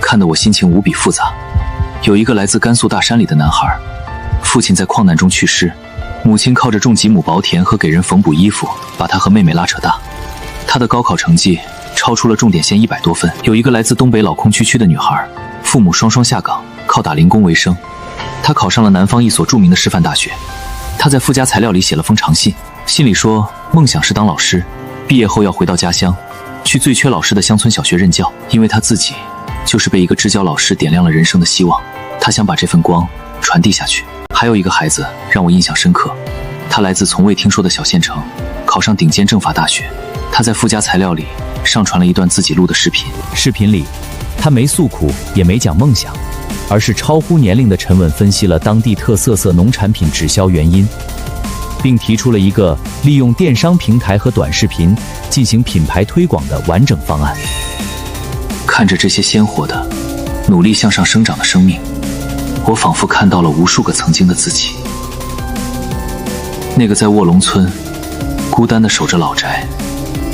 A: 看得我心情无比复杂。有一个来自甘肃大山里的男孩，父亲在矿难中去世，母亲靠着种几亩薄田和给人缝补衣服把他和妹妹拉扯大。他的高考成绩超出了重点线100多分。有一个来自东北老空区的女孩，父母双双下岗，靠打零工为生。她考上了南方一所著名的师范大学。她在附加材料里写了封长信，信里说梦想是当老师，毕业后要回到家乡，去最缺老师的乡村小学任教，因为她自己就是被一个支教老师点亮了人生的希望，她想把这份光传递下去。还有一个孩子让我印象深刻，他来自从未听说的小县城，考上顶尖政法大学。他在附加材料里上传了一段自己录的视频，
F: 视频里，他没诉苦，也没讲梦想，而是超乎年龄的沉稳分析了当地特色农产品滞销原因，并提出了一个利用电商平台和短视频进行品牌推广的完整方案。
A: 看着这些鲜活的、努力向上生长的生命，我仿佛看到了无数个曾经的自己。那个在卧龙村孤单地守着老宅，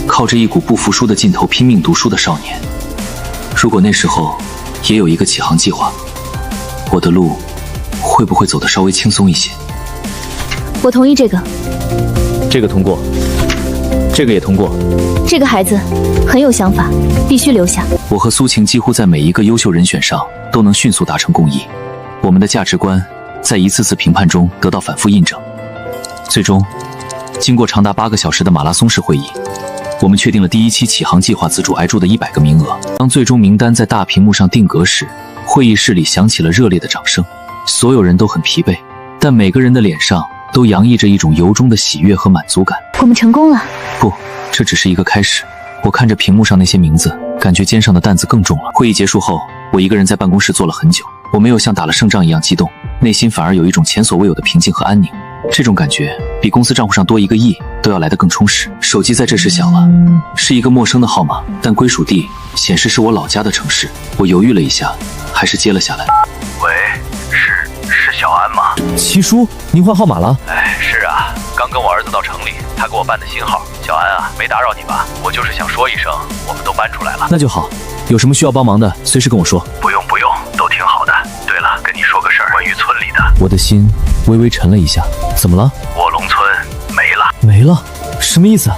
A: 靠着一股不服输的劲头拼命读书的少年。如果那时候也有一个启航计划，我的路会不会走得稍微轻松一些？
G: 我同意这个。
F: 这个通过，这个也通过。
G: 这个孩子很有想法，必须留下。
A: 我和苏晴几乎在每一个优秀人选上都能迅速达成共议，我们的价值观在一次次评判中得到反复印证。最终，经过长达8个小时的马拉松式会议，我们确定了第1期启航计划资助挨注的100个名额。当最终名单在大屏幕上定格时，会议室里响起了热烈的掌声。所有人都很疲惫，但每个人的脸上都洋溢着一种由衷的喜悦和满足感。
G: 我们成功了。
A: 不，这只是一个开始。我看着屏幕上那些名字，感觉肩上的担子更重了。会议结束后，我一个人在办公室坐了很久。我没有像打了胜仗一样激动，内心反而有一种前所未有的平静和安宁。这种感觉比公司账户上多1个亿都要来得更充实。手机在这时响了，是一个陌生的号码，但归属地显示是我老家的城市。我犹豫了一下，还是接了下来。
C: 喂，是小安吗？
F: 七叔，您换号码了？
C: 是啊，刚跟我儿子到城里，他给我办的新号。小安啊，没打扰你吧？我就是想说一声，我们都搬出来了。
F: 那就好，有什么需要帮忙的，随时跟我说。
C: 不用，都挺好的。对了，跟你说个事儿，关于村里的。
F: 我的心微微沉了一下，怎么了？
C: 卧龙村没了。
F: 没了？什么意思？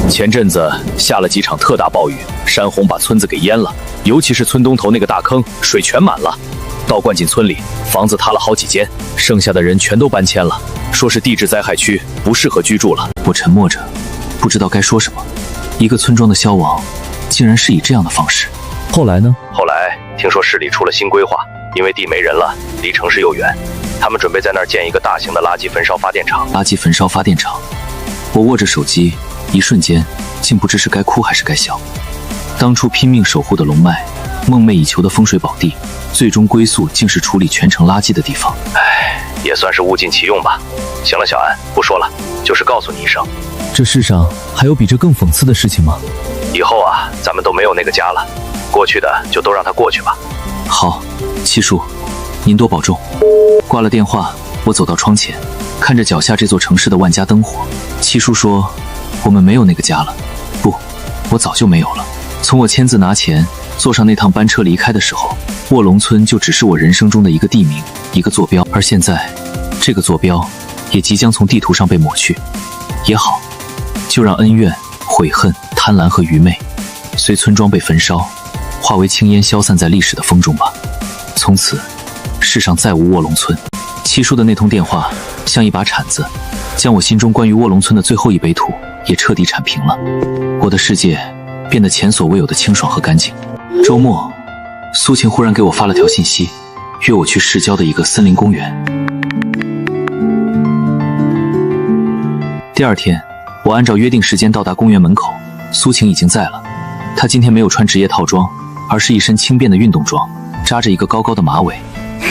B: 前阵子下了几场特大暴雨，山洪把村子给淹了，尤其是村东头那个大坑，水全满了，倒灌进村里，房子塌了好几间，剩下的人全都搬迁了，说是地质灾害区，不适合居住了。
A: 我沉默着，不知道该说什么。一个村庄的消亡，竟然是以这样的方式。
F: 后来呢？
C: 后来听说市里出了新规划，因为地没人了，离城市又远，他们准备在那儿建一个大型的垃圾焚烧发电厂。
A: 垃圾焚烧发电厂，我握着手机，一瞬间竟不知是该哭还是该笑。当初拼命守护的龙脉，梦寐以求的风水宝地，最终归宿竟是处理全城垃圾的地方。
C: 也算是物尽其用吧。行了，小安，不说了，就是告诉你一声，
F: 这世上还有比这更讽刺的事情吗？
C: 以后啊，咱们都没有那个家了，过去的就都让它过去吧。
A: 好，七叔，您多保重。挂了电话，我走到窗前，看着脚下这座城市的万家灯火。七叔说，我们没有那个家了。不，我早就没有了。从我签字拿钱，坐上那趟班车离开的时候，卧龙村就只是我人生中的一个地名，一个坐标。而现在，这个坐标也即将从地图上被抹去。也好，就让恩怨、悔恨、贪婪和愚昧随村庄被焚烧，化为青烟消散在历史的风中吧。从此，世上再无卧龙村。七叔的那通电话像一把铲子，将我心中关于卧龙村的最后一杯土也彻底铲平了。我的世界变得前所未有的清爽和干净。周末，苏晴忽然给我发了条信息，约我去市郊的一个森林公园。第二天，我按照约定时间到达公园门口，苏晴已经在了。她今天没有穿职业套装，而是一身轻便的运动装，扎着一个高高的马尾，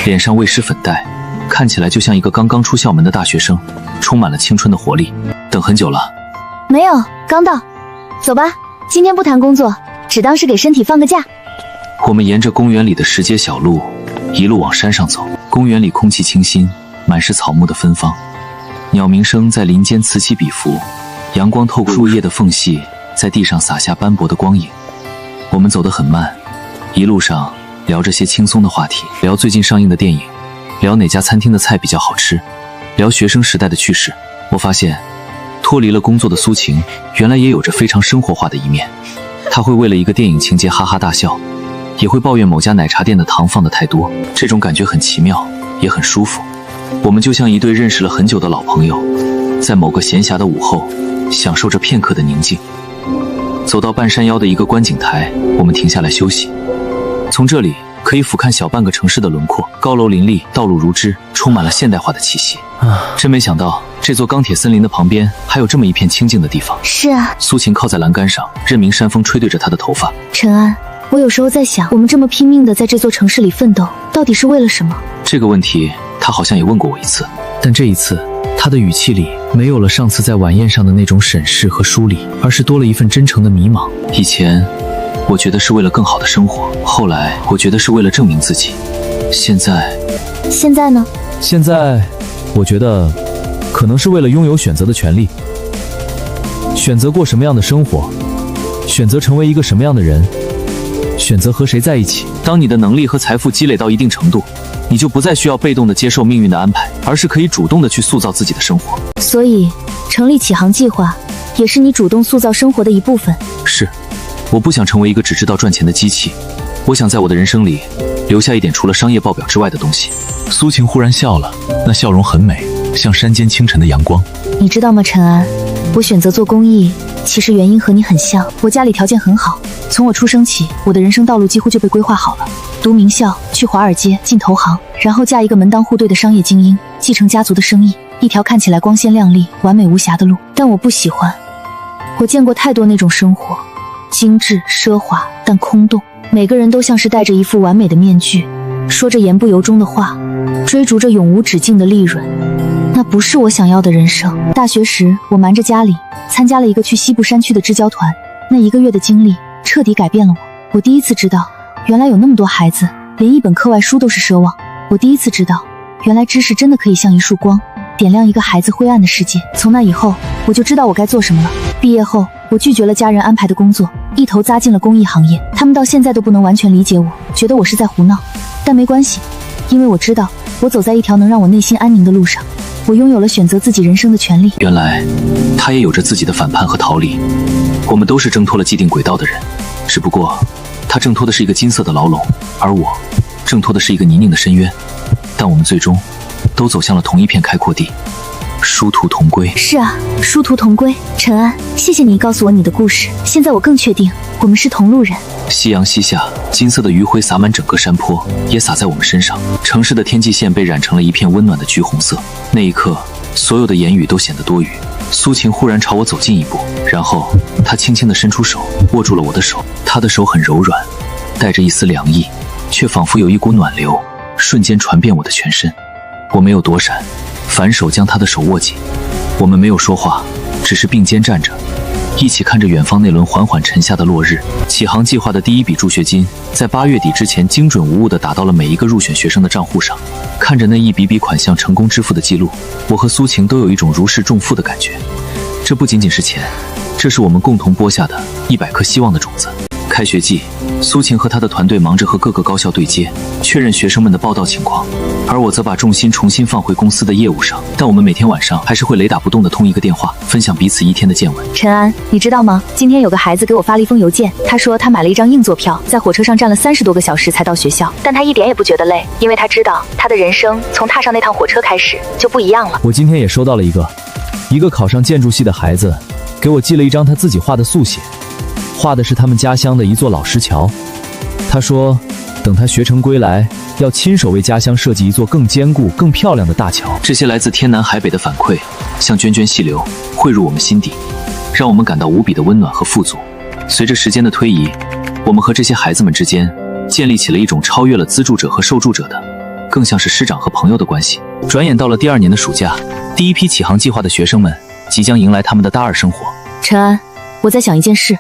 A: 脸上未施粉黛，看起来就像一个刚刚出校门的大学生，充满了青春的活力。等很久了？
G: 没有，刚到。走吧，今天不谈工作，只当是给身体放个假。
A: 我们沿着公园里的石阶小路一路往山上走。公园里空气清新，满是草木的芬芳，鸟鸣声在林间此起彼伏，阳光透过树叶的缝隙在地上洒下斑驳的光影。我们走得很慢，一路上聊着些轻松的话题，聊最近上映的电影，聊哪家餐厅的菜比较好吃，聊学生时代的趣事。我发现脱离了工作的苏晴原来也有着非常生活化的一面。她会为了一个电影情节哈哈大笑，也会抱怨某家奶茶店的糖放得太多。这种感觉很奇妙，也很舒服。我们就像一对认识了很久的老朋友，在某个闲暇的午后享受着片刻的宁静。走到半山腰的一个观景台，我们停下来休息。从这里可以俯瞰小半个城市的轮廓，高楼林立，道路如织，充满了现代化的气息。真没想到这座钢铁森林的旁边还有这么一片清静的地方。
G: 是啊，
A: 苏晴靠在栏杆上，任凭山风吹对着她的头发。
G: 陈安，我有时候在想，我们这么拼命的在这座城市里奋斗，到底是为了什么？
A: 这个问题他好像也问过我一次，
F: 但这一次他的语气里没有了上次在晚宴上的那种审视和疏离，而是多了一份真诚的迷茫。
A: 以前我觉得是为了更好的生活，后来我觉得是为了证明自己，现在
G: 呢？
F: 现在我觉得可能是为了拥有选择的权利，选择过什么样的生活，选择成为一个什么样的人，选择和谁在一起。
A: 当你的能力和财富积累到一定程度，你就不再需要被动地接受命运的安排，而是可以主动地去塑造自己的生活。
G: 所以成立启航计划也是你主动塑造生活的一部分。
A: 是，我不想成为一个只知道赚钱的机器，我想在我的人生里留下一点除了商业报表之外的东西。
D: 苏晴忽然笑了，那笑容很美，像山间清晨的阳光。
G: 你知道吗，陈安，我选择做公益其实原因和你很像。我家里条件很好，从我出生起，我的人生道路几乎就被规划好了。读名校，去华尔街，进投行，然后嫁一个门当户对的商业精英，继承家族的生意，一条看起来光鲜亮丽、完美无瑕的路。但我不喜欢，我见过太多那种生活，精致奢华但空洞，每个人都像是戴着一副完美的面具，说着言不由衷的话，追逐着永无止境的利润。那不是我想要的人生。大学时，我瞒着家里参加了一个去西部山区的支教团，那1个月的经历彻底改变了我。我第一次知道，原来有那么多孩子连一本课外书都是奢望。我第一次知道，原来知识真的可以像一束光，点亮一个孩子灰暗的世界。从那以后，我就知道我该做什么了。毕业后，我拒绝了家人安排的工作，一头扎进了公益行业。他们到现在都不能完全理解我，觉得我是在胡闹。但没关系，因为我知道我走在一条能让我内心安宁的路上，我拥有了选择自己人生的权利。
A: 原来他也有着自己的反叛和逃离，我们都是挣脱了既定轨道的人，只不过他挣脱的是一个金色的牢笼，而我挣脱的是一个泥泞的深渊，但我们最终都走向了同一片开阔地，殊途同归。
G: 是啊，殊途同归。陈安，谢谢你告诉我你的故事，现在我更确定我们是同路人。
A: 夕阳西下，金色的余晖洒满整个山坡，也洒在我们身上。城市的天际线被染成了一片温暖的橘红色。那一刻，所有的言语都显得多余。苏晴忽然朝我走近一步，然后她轻轻地伸出手，握住了我的手。她的手很柔软，带着一丝凉意，却仿佛有一股暖流，瞬间传遍我的全身。我没有躲闪，反手将她的手握紧。我们没有说话，只是并肩站着，一起看着远方那轮缓缓沉下的落日。启航计划的第一笔助学金在8月底之前精准无误地打到了每一个入选学生的账户上。看着那一笔笔款项成功支付的记录，我和苏晴都有一种如释重负的感觉。这不仅仅是钱，这是我们共同播下的100颗希望的种子。开学季，苏晴和他的团队忙着和各个高校对接，确认学生们的报到情况，而我则把重心重新放回公司的业务上。但我们每天晚上还是会雷打不动地通一个电话，分享彼此一天的见闻。
G: 陈安，你知道吗？今天有个孩子给我发了一封邮件，他说他买了一张硬座票，在火车上站了30多个小时才到学校，但他一点也不觉得累，因为他知道他的人生从踏上那趟火车开始就不一样了。
F: 我今天也收到了一个考上建筑系的孩子给我寄了一张他自己画的速写，画的是他们家乡的一座老石桥。他说等他学成归来，要亲手为家乡设计一座更坚固更漂亮的大桥。
A: 这些来自天南海北的反馈像涓涓细流汇入我们心底，让我们感到无比的温暖和富足。随着时间的推移，我们和这些孩子们之间建立起了一种超越了资助者和受助者的，更像是师长和朋友的关系。转眼到了第2年的暑假，第一批启航计划的学生们即将迎来他们的大2生活。
G: 陈安，我在想一件事。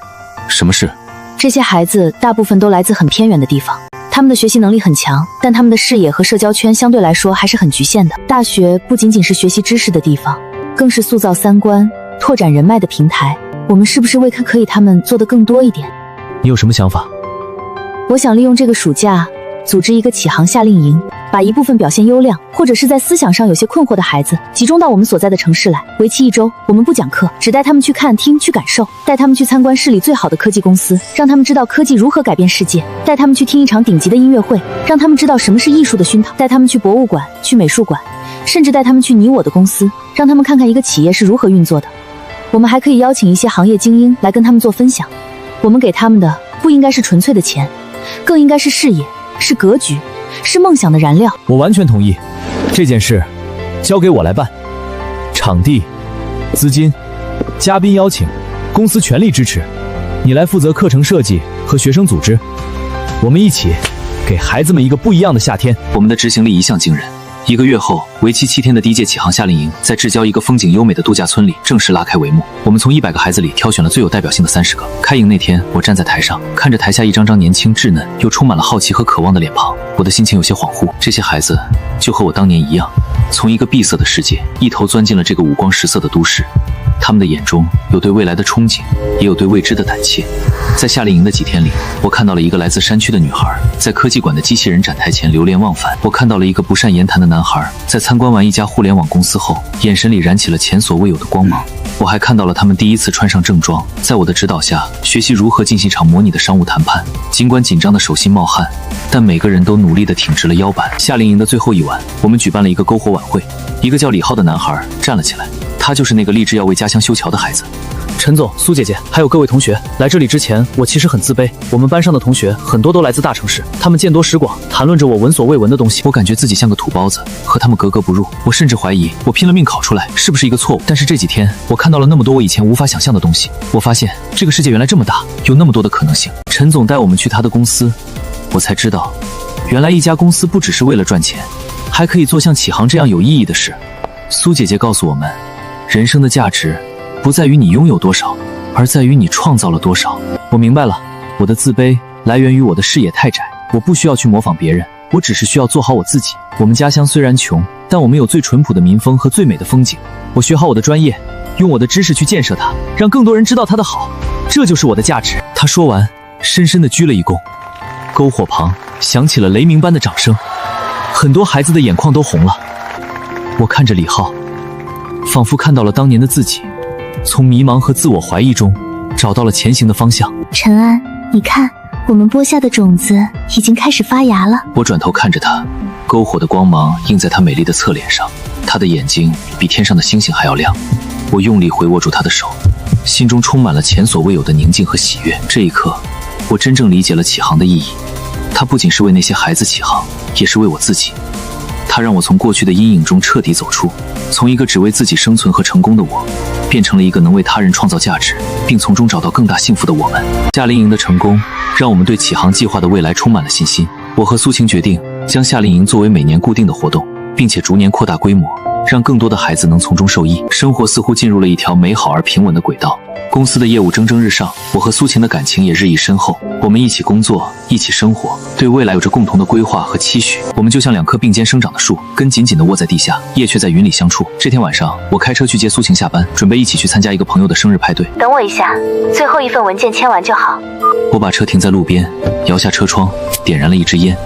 A: 什么事？
G: 这些孩子大部分都来自很偏远的地方，他们的学习能力很强，但他们的视野和社交圈相对来说还是很局限的。大学不仅仅是学习知识的地方，更是塑造三观、拓展人脉的平台。我们是不是可以他们做得更多一点？
F: 你有什么想法？
G: 我想利用这个暑假组织一个启航夏令营，把一部分表现优良或者是在思想上有些困惑的孩子集中到我们所在的城市来，为期1周。我们不讲课，只带他们去看、听、去感受，带他们去参观市里最好的科技公司，让他们知道科技如何改变世界；带他们去听一场顶级的音乐会，让他们知道什么是艺术的熏陶；带他们去博物馆、去美术馆，甚至带他们去你我的公司，让他们看看一个企业是如何运作的。我们还可以邀请一些行业精英来跟他们做分享。我们给他们的不应该是纯粹的钱，更应该是视野，是格局，是梦想的燃料。
F: 我完全同意，这件事交给我来办。场地、资金、嘉宾邀请，公司全力支持。你来负责课程设计和学生组织，我们一起给孩子们一个不一样的夏天。
A: 我们的执行力一向惊人。1个月后，为期7天的第一届启航夏令营在至郊一个风景优美的度假村里正式拉开帷幕。我们从100个孩子里挑选了最有代表性的30个。开营那天，我站在台上，看着台下一张张年轻稚嫩又充满了好奇和渴望的脸庞，我的心情有些恍惚。这些孩子就和我当年一样，从一个闭塞的世界一头钻进了这个五光十色的都市。他们的眼中有对未来的憧憬，也有对未知的胆怯。在夏令营的几天里，我看到了一个来自山区的女孩在科技馆的机器人展台前流连忘返。我看到了一个不善言谈的男孩在参观完一家互联网公司后，眼神里燃起了前所未有的光芒。我还看到了他们第一次穿上正装，在我的指导下学习如何进行一场模拟的商务谈判。尽管紧张的手心冒汗，但每个人都努力地挺直了腰板。夏令营的最后一晚，我们举办了一个篝火晚会。一个叫李浩的男孩站了起来，他就是那个立志要为家乡修桥的孩子。
C: 陈总、苏姐姐，还有各位同学，来这里之前，我其实很自卑。我们班上的同学很多都来自大城市，他们见多识广，谈论着我闻所未闻的东西。
A: 我感觉自己像个土包子，和他们格格不入。我甚至怀疑我拼了命考出来是不是一个错误。但是这几天，我看到了那么多我以前无法想象的东西。我发现这个世界原来这么大，有那么多的可能性。陈总带我们去他的公司，我才知道，原来一家公司不只是为了赚钱，还可以做像启航这样有意义的事。苏姐姐告诉我们，人生的价值不在于你拥有多少，而在于你创造了多少。我明白了，我的自卑来源于我的视野太窄。我不需要去模仿别人，我只是需要做好我自己。我们家乡虽然穷，但我们有最淳朴的民风和最美的风景。我学好我的专业，用我的知识去建设它，让更多人知道它的好，这就是我的价值。他说完，深深地鞠了一躬。篝火旁响起了雷鸣般的掌声，很多孩子的眼眶都红了。我看着李浩，仿佛看到了当年的自己，从迷茫和自我怀疑中找到了前行的方向。
G: 陈安，你看，我们播下的种子已经开始发芽了。
A: 我转头看着他，篝火的光芒映在他美丽的侧脸上，他的眼睛比天上的星星还要亮。我用力回握住他的手，心中充满了前所未有的宁静和喜悦。这一刻，我真正理解了启航的意义。它不仅是为那些孩子启航，也是为我自己。它让我从过去的阴影中彻底走出，从一个只为自己生存和成功的我，变成了一个能为他人创造价值，并从中找到更大幸福的我们。夏令营的成功，让我们对启航计划的未来充满了信心。我和苏晴决定将夏令营作为每年固定的活动，并且逐年扩大规模。让更多的孩子能从中受益。生活似乎进入了一条美好而平稳的轨道。公司的业务蒸蒸日上，我和苏晴的感情也日益深厚。我们一起工作，一起生活，对未来有着共同的规划和期许。我们就像两棵并肩生长的树，根紧紧地窝在地下，叶却在云里相触。这天晚上，我开车去接苏晴下班，准备一起去参加一个朋友的生日派对。
G: 等我一下，最后一份文件签完就好。
A: 我把车停在路边，摇下车窗，点燃了一支烟。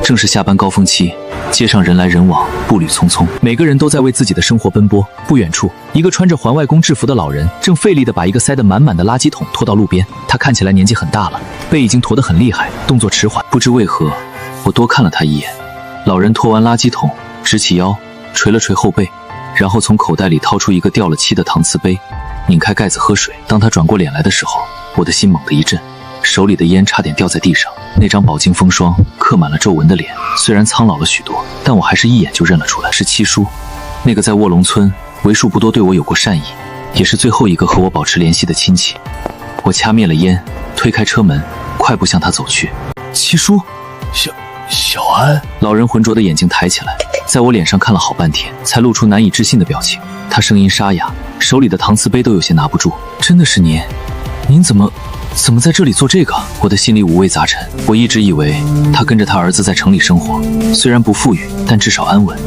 A: 正是下班高峰期，街上人来人往，步履匆匆，每个人都在为自己的生活奔波。不远处，一个穿着环外公制服的老人正费力地把一个塞得满满的垃圾桶拖到路边。他看起来年纪很大了，背已经驼得很厉害，动作迟缓。不知为何，我多看了他一眼。老人拖完垃圾桶，直起腰，捶了捶后背，然后从口袋里掏出一个掉了漆的搪瓷杯，拧开盖子喝水。当他转过脸来的时候，我的心猛地一震，手里的烟差点掉在地上。那张饱经风霜、刻满了皱纹的脸，虽然苍老了许多，但我还是一眼就认了出来，是七叔，那个在卧龙村为数不多对我有过善意，也是最后一个和我保持联系的亲戚。我掐灭了烟，推开车门，快步向他走去。七叔，小安。老人浑浊的眼睛抬起来，在我脸上看了好半天，才露出难以置信的表情。他声音沙哑，手里的搪瓷杯都有些拿不住。真的是您？您怎么在这里做这个？我的心里五味杂陈。我一直以为他跟着他儿子在城里生活，虽然不富裕，但至少安稳。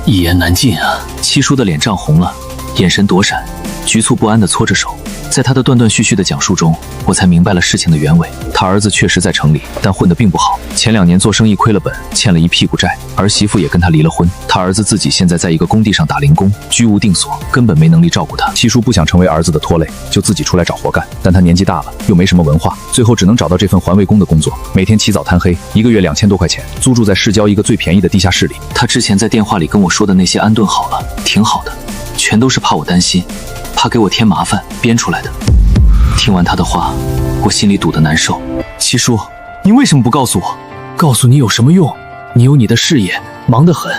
A: 一言难尽啊。七叔的脸涨红了，眼神躲闪，局促不安地搓着手。在他的断断续续的讲述中，我才明白了事情的原委。他儿子确实在城里，但混得并不好。前2年做生意亏了本，欠了一屁股债，儿媳妇也跟他离了婚。他儿子自己现在在一个工地上打零工，居无定所，根本没能力照顾他。
B: 七叔不想成为儿子的拖累，就自己出来找活干。但他年纪大了，又没什么文化，最后只能找到这份环卫工的工作，每天起早贪黑，1个月2000多块钱，租住在市郊一个最便宜的地下室里。
A: 他之前在电话里跟我说的那些安顿好了，挺好的，全都是怕我担心，怕给我添麻烦编出来的。听完他的话，我心里堵得难受。七叔，你为什么不告诉我？告诉你有什么用？你有你的事业，忙得很，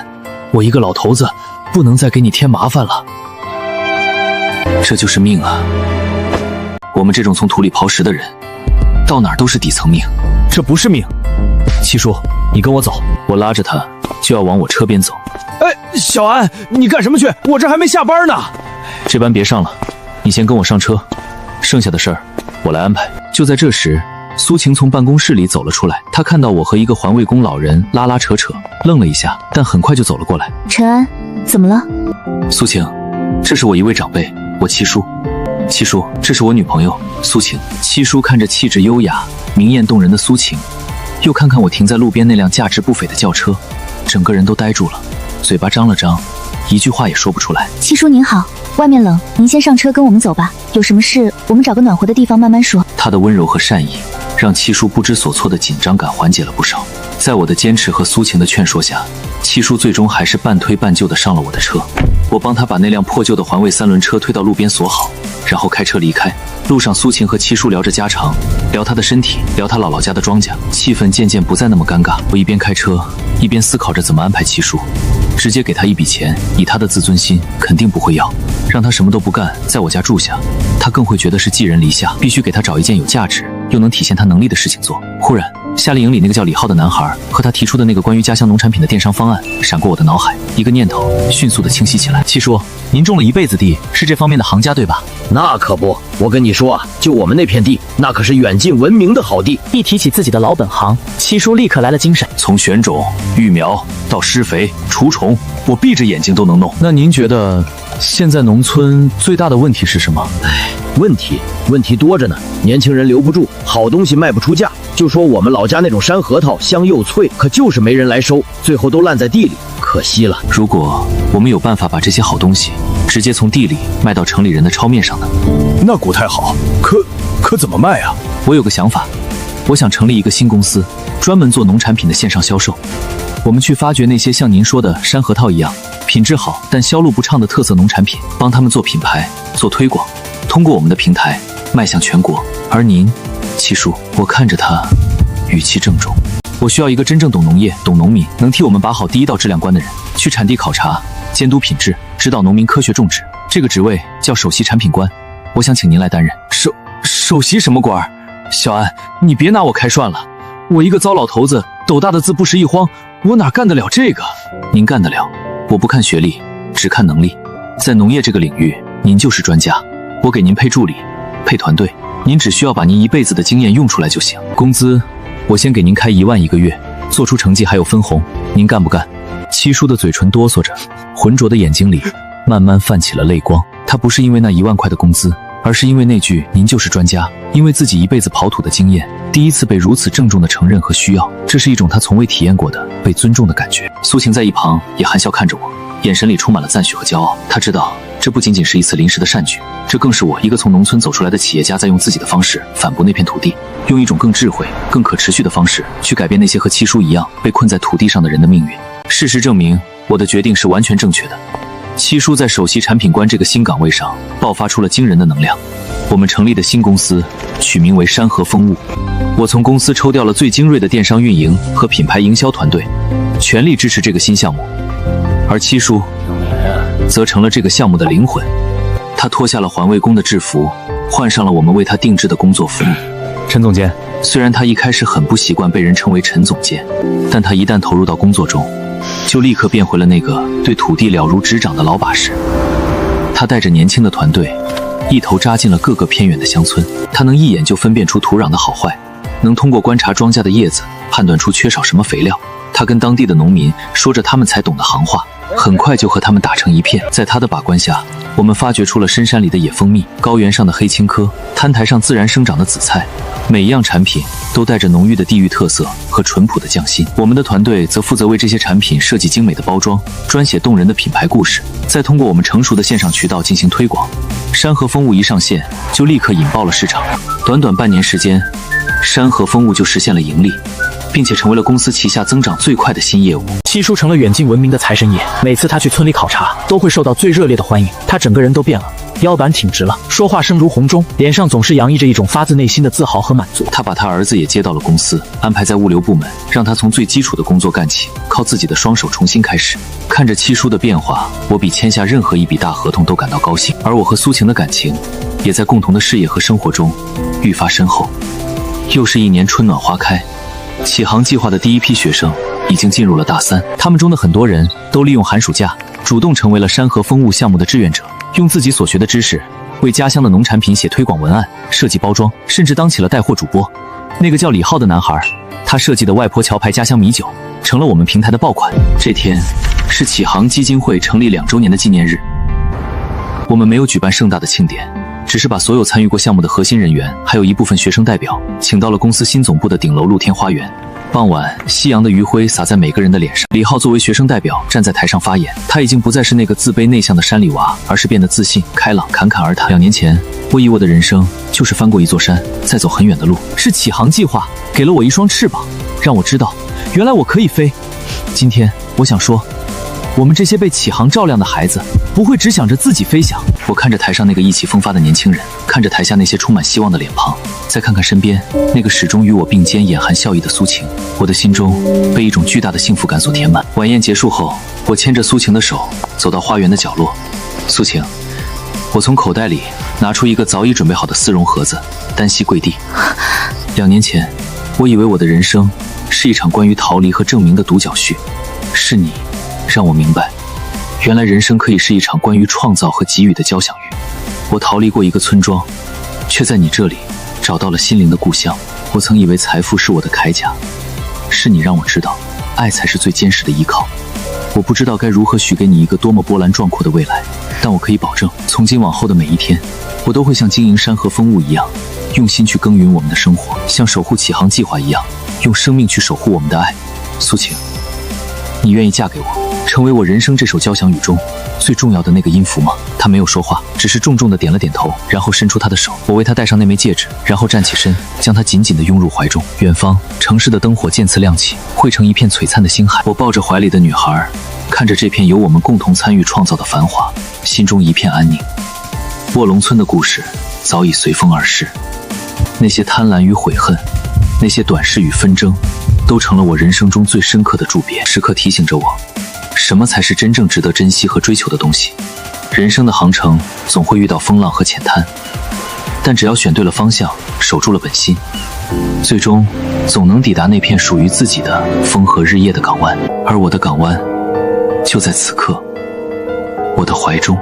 A: 我一个老头子不能再给你添麻烦了。这就是命啊！我们这种从土里刨食的人，到哪儿都是底层命。
B: 这不是命。
A: 七叔，你跟我走。我拉着他就要往我车边走。
B: 小安，你干什么去？我这还没下班呢。
A: 这班别上了，你先跟我上车，剩下的事儿我来安排。就在这时，苏晴从办公室里走了出来，她看到我和一个环卫工老人拉拉扯扯，愣了一下，但很快就走了过来。
G: 陈安，怎么了？
A: 苏晴，这是我一位长辈，我七叔。七叔，这是我女朋友苏晴。七叔看着气质优雅、明艳动人的苏晴，又看看我停在路边那辆价值不菲的轿车，整个人都呆住了，嘴巴张了张，一句话也说不出来。
G: 七叔您好，外面冷，您先上车跟我们走吧，有什么事我们找个暖和的地方慢慢说。
A: 他的温柔和善意让七叔不知所措的紧张感缓解了不少。在我的坚持和苏晴的劝说下，七叔最终还是半推半就的上了我的车。我帮他把那辆破旧的环卫3轮车推到路边锁好，然后开车离开。路上，苏晴和七叔聊着家常，聊他的身体，聊他姥姥家的庄稼，气氛渐渐不再那么尴尬。我一边开车，一边思考着怎么安排七叔。直接给他一笔钱，以他的自尊心肯定不会要。让他什么都不干，在我家住下，他更会觉得是寄人篱下。必须给他找一件有价值又能体现他能力的事情做。忽然，夏令营里那个叫李浩的男孩和他提出的那个关于家乡农产品的电商方案闪过我的脑海，一个念头迅速的清晰起来。七叔，您种了一辈子地，是这方面的行家对吧？
H: 那可不，我跟你说啊，就我们那片地，那可是远近闻名的好地。
I: 一提起自己的老本行，七叔立刻来了精神。
A: 从选种、育苗到施肥、除虫，我闭着眼睛都能弄。那您觉得现在农村最大的问题是什么？
H: 问题多着呢，年轻人留不住，好东西卖不出价。就说我们老家那种山核桃，香又脆，可就是没人来收，最后都烂在地里，可惜了。
A: 如果我们有办法把这些好东西直接从地里卖到城里人的钞面上呢？
B: 那股太好，可怎么卖啊？
A: 我有个想法，我想成立一个新公司，专门做农产品的线上销售。我们去发掘那些像您说的山核桃一样品质好但销路不畅的特色农产品，帮他们做品牌、做推广，通过我们的平台迈向全国。而您，七叔，我看着他，语气郑重。我需要一个真正懂农业、懂农民，能替我们把好第一道质量关的人，去产地考察、监督品质，指导农民科学种植。这个职位叫首席产品官，我想请您来担任。首席什么官？小安，你别拿我开涮了，我一个糟老头子，斗大的字不识一荒，我哪干得了这个？您干得了，我不看学历，只看能力。在农业这个领域，您就是专家，我给您配助理，配团队，您只需要把您一辈子的经验用出来就行。工资，我先给您开1万1个月，做出成绩还有分红，您干不干？七叔的嘴唇哆嗦着，浑浊的眼睛里慢慢泛起了泪光。他不是因为那1万块的工资，而是因为那句“您就是专家”，因为自己一辈子跑土的经验，第一次被如此郑重的承认和需要，这是一种他从未体验过的被尊重的感觉。苏晴在一旁也含笑看着我，眼神里充满了赞许和骄傲。他知道，这不仅仅是一次临时的善举，这更是我一个从农村走出来的企业家在用自己的方式反驳那片土地，用一种更智慧、更可持续的方式去改变那些和七叔一样被困在土地上的人的命运。事实证明，我的决定是完全正确的。七叔在首席产品官这个新岗位上爆发出了惊人的能量。我们成立的新公司取名为山河风物，我从公司抽调了最精锐的电商运营和品牌营销团队，全力支持这个新项目。而七叔则成了这个项目的灵魂。他脱下了环卫工的制服，换上了我们为他定制的工作服。
F: 陈总监，
A: 虽然他一开始很不习惯被人称为陈总监，但他一旦投入到工作中，就立刻变回了那个对土地了如指掌的老把式。他带着年轻的团队，一头扎进了各个偏远的乡村。他能一眼就分辨出土壤的好坏，能通过观察庄稼的叶子判断出缺少什么肥料。他跟当地的农民说着他们才懂的行话，很快就和他们打成一片。在他的把关下，我们发掘出了深山里的野蜂蜜，高原上的黑青稞，滩台上自然生长的紫菜，每一样产品都带着浓郁的地域特色和淳朴的匠心。我们的团队则负责为这些产品设计精美的包装，专写动人的品牌故事，再通过我们成熟的线上渠道进行推广。山河风物一上线，就立刻引爆了市场。短短半年时间，山河风物就实现了盈利，并且成为了公司旗下增长最快的新业务。
I: 七叔成了远近闻名的财神爷，每次他去村里考察，都会受到最热烈的欢迎。他整个人都变了，腰板挺直了，说话声如洪钟，脸上总是洋溢着一种发自内心的自豪和满足。
A: 他把他儿子也接到了公司，安排在物流部门，让他从最基础的工作干起，靠自己的双手重新开始。看着七叔的变化，我比签下任何一笔大合同都感到高兴。而我和苏晴的感情，也在共同的事业和生活中愈发深厚。又是一年春暖花开，启航计划的第一批学生已经进入了大3，他们中的很多人都利用寒暑假主动成为了山河风物项目的志愿者，用自己所学的知识为家乡的农产品写推广文案、设计包装，甚至当起了带货主播。那个叫李浩的男孩，他设计的外婆桥牌家乡米酒成了我们平台的爆款。这天是启航基金会成立2周年的纪念日，我们没有举办盛大的庆典，只是把所有参与过项目的核心人员，还有一部分学生代表，请到了公司新总部的顶楼露天花园。傍晚，夕阳的余晖洒在每个人的脸上。李浩作为学生代表站在台上发言，他已经不再是那个自卑内向的山里娃，而是变得自信、开朗、侃侃而谈。2年前，我以为我的人生就是翻过一座山，再走很远的路。是启航计划给了我一双翅膀，让我知道，原来我可以飞。今天，我想说，我们这些被启航照亮的孩子，不会只想着自己飞翔。我看着台上那个意气风发的年轻人，看着台下那些充满希望的脸庞，再看看身边那个始终与我并肩、眼含笑意的苏晴，我的心中被一种巨大的幸福感所填满。晚宴结束后，我牵着苏晴的手走到花园的角落。苏晴，我从口袋里拿出一个早已准备好的丝绒盒子，单膝跪地。2年前，我以为我的人生是一场关于逃离和证明的独角戏，是你让我明白，原来人生可以是一场关于创造和给予的交响乐。我逃离过一个村庄，却在你这里找到了心灵的故乡。我曾以为财富是我的铠甲，是你让我知道，爱才是最坚实的依靠。我不知道该如何许给你一个多么波澜壮阔的未来，但我可以保证，从今往后的每一天，我都会像经营山河风物一样，用心去耕耘我们的生活，像守护启航计划一样，用生命去守护我们的爱。苏晴，你愿意嫁给我，成为我人生这首交响曲中最重要的那个音符吗？他没有说话，只是重重地点了点头，然后伸出他的手。我为他戴上那枚戒指，然后站起身，将他紧紧地拥入怀中。远方城市的灯火渐次亮起，汇成一片璀璨的星海。我抱着怀里的女孩，看着这片由我们共同参与创造的繁华，心中一片安宁。卧龙村的故事早已随风而逝，那些贪婪与悔恨，那些短视与纷争，都成了我人生中最深刻的注别，时刻提醒着我，什么才是真正值得珍惜和追求的东西。人生的航程总会遇到风浪和浅滩，但只要选对了方向，守住了本心，最终总能抵达那片属于自己的风和日夜的港湾。而我的港湾就在此刻，我的怀中。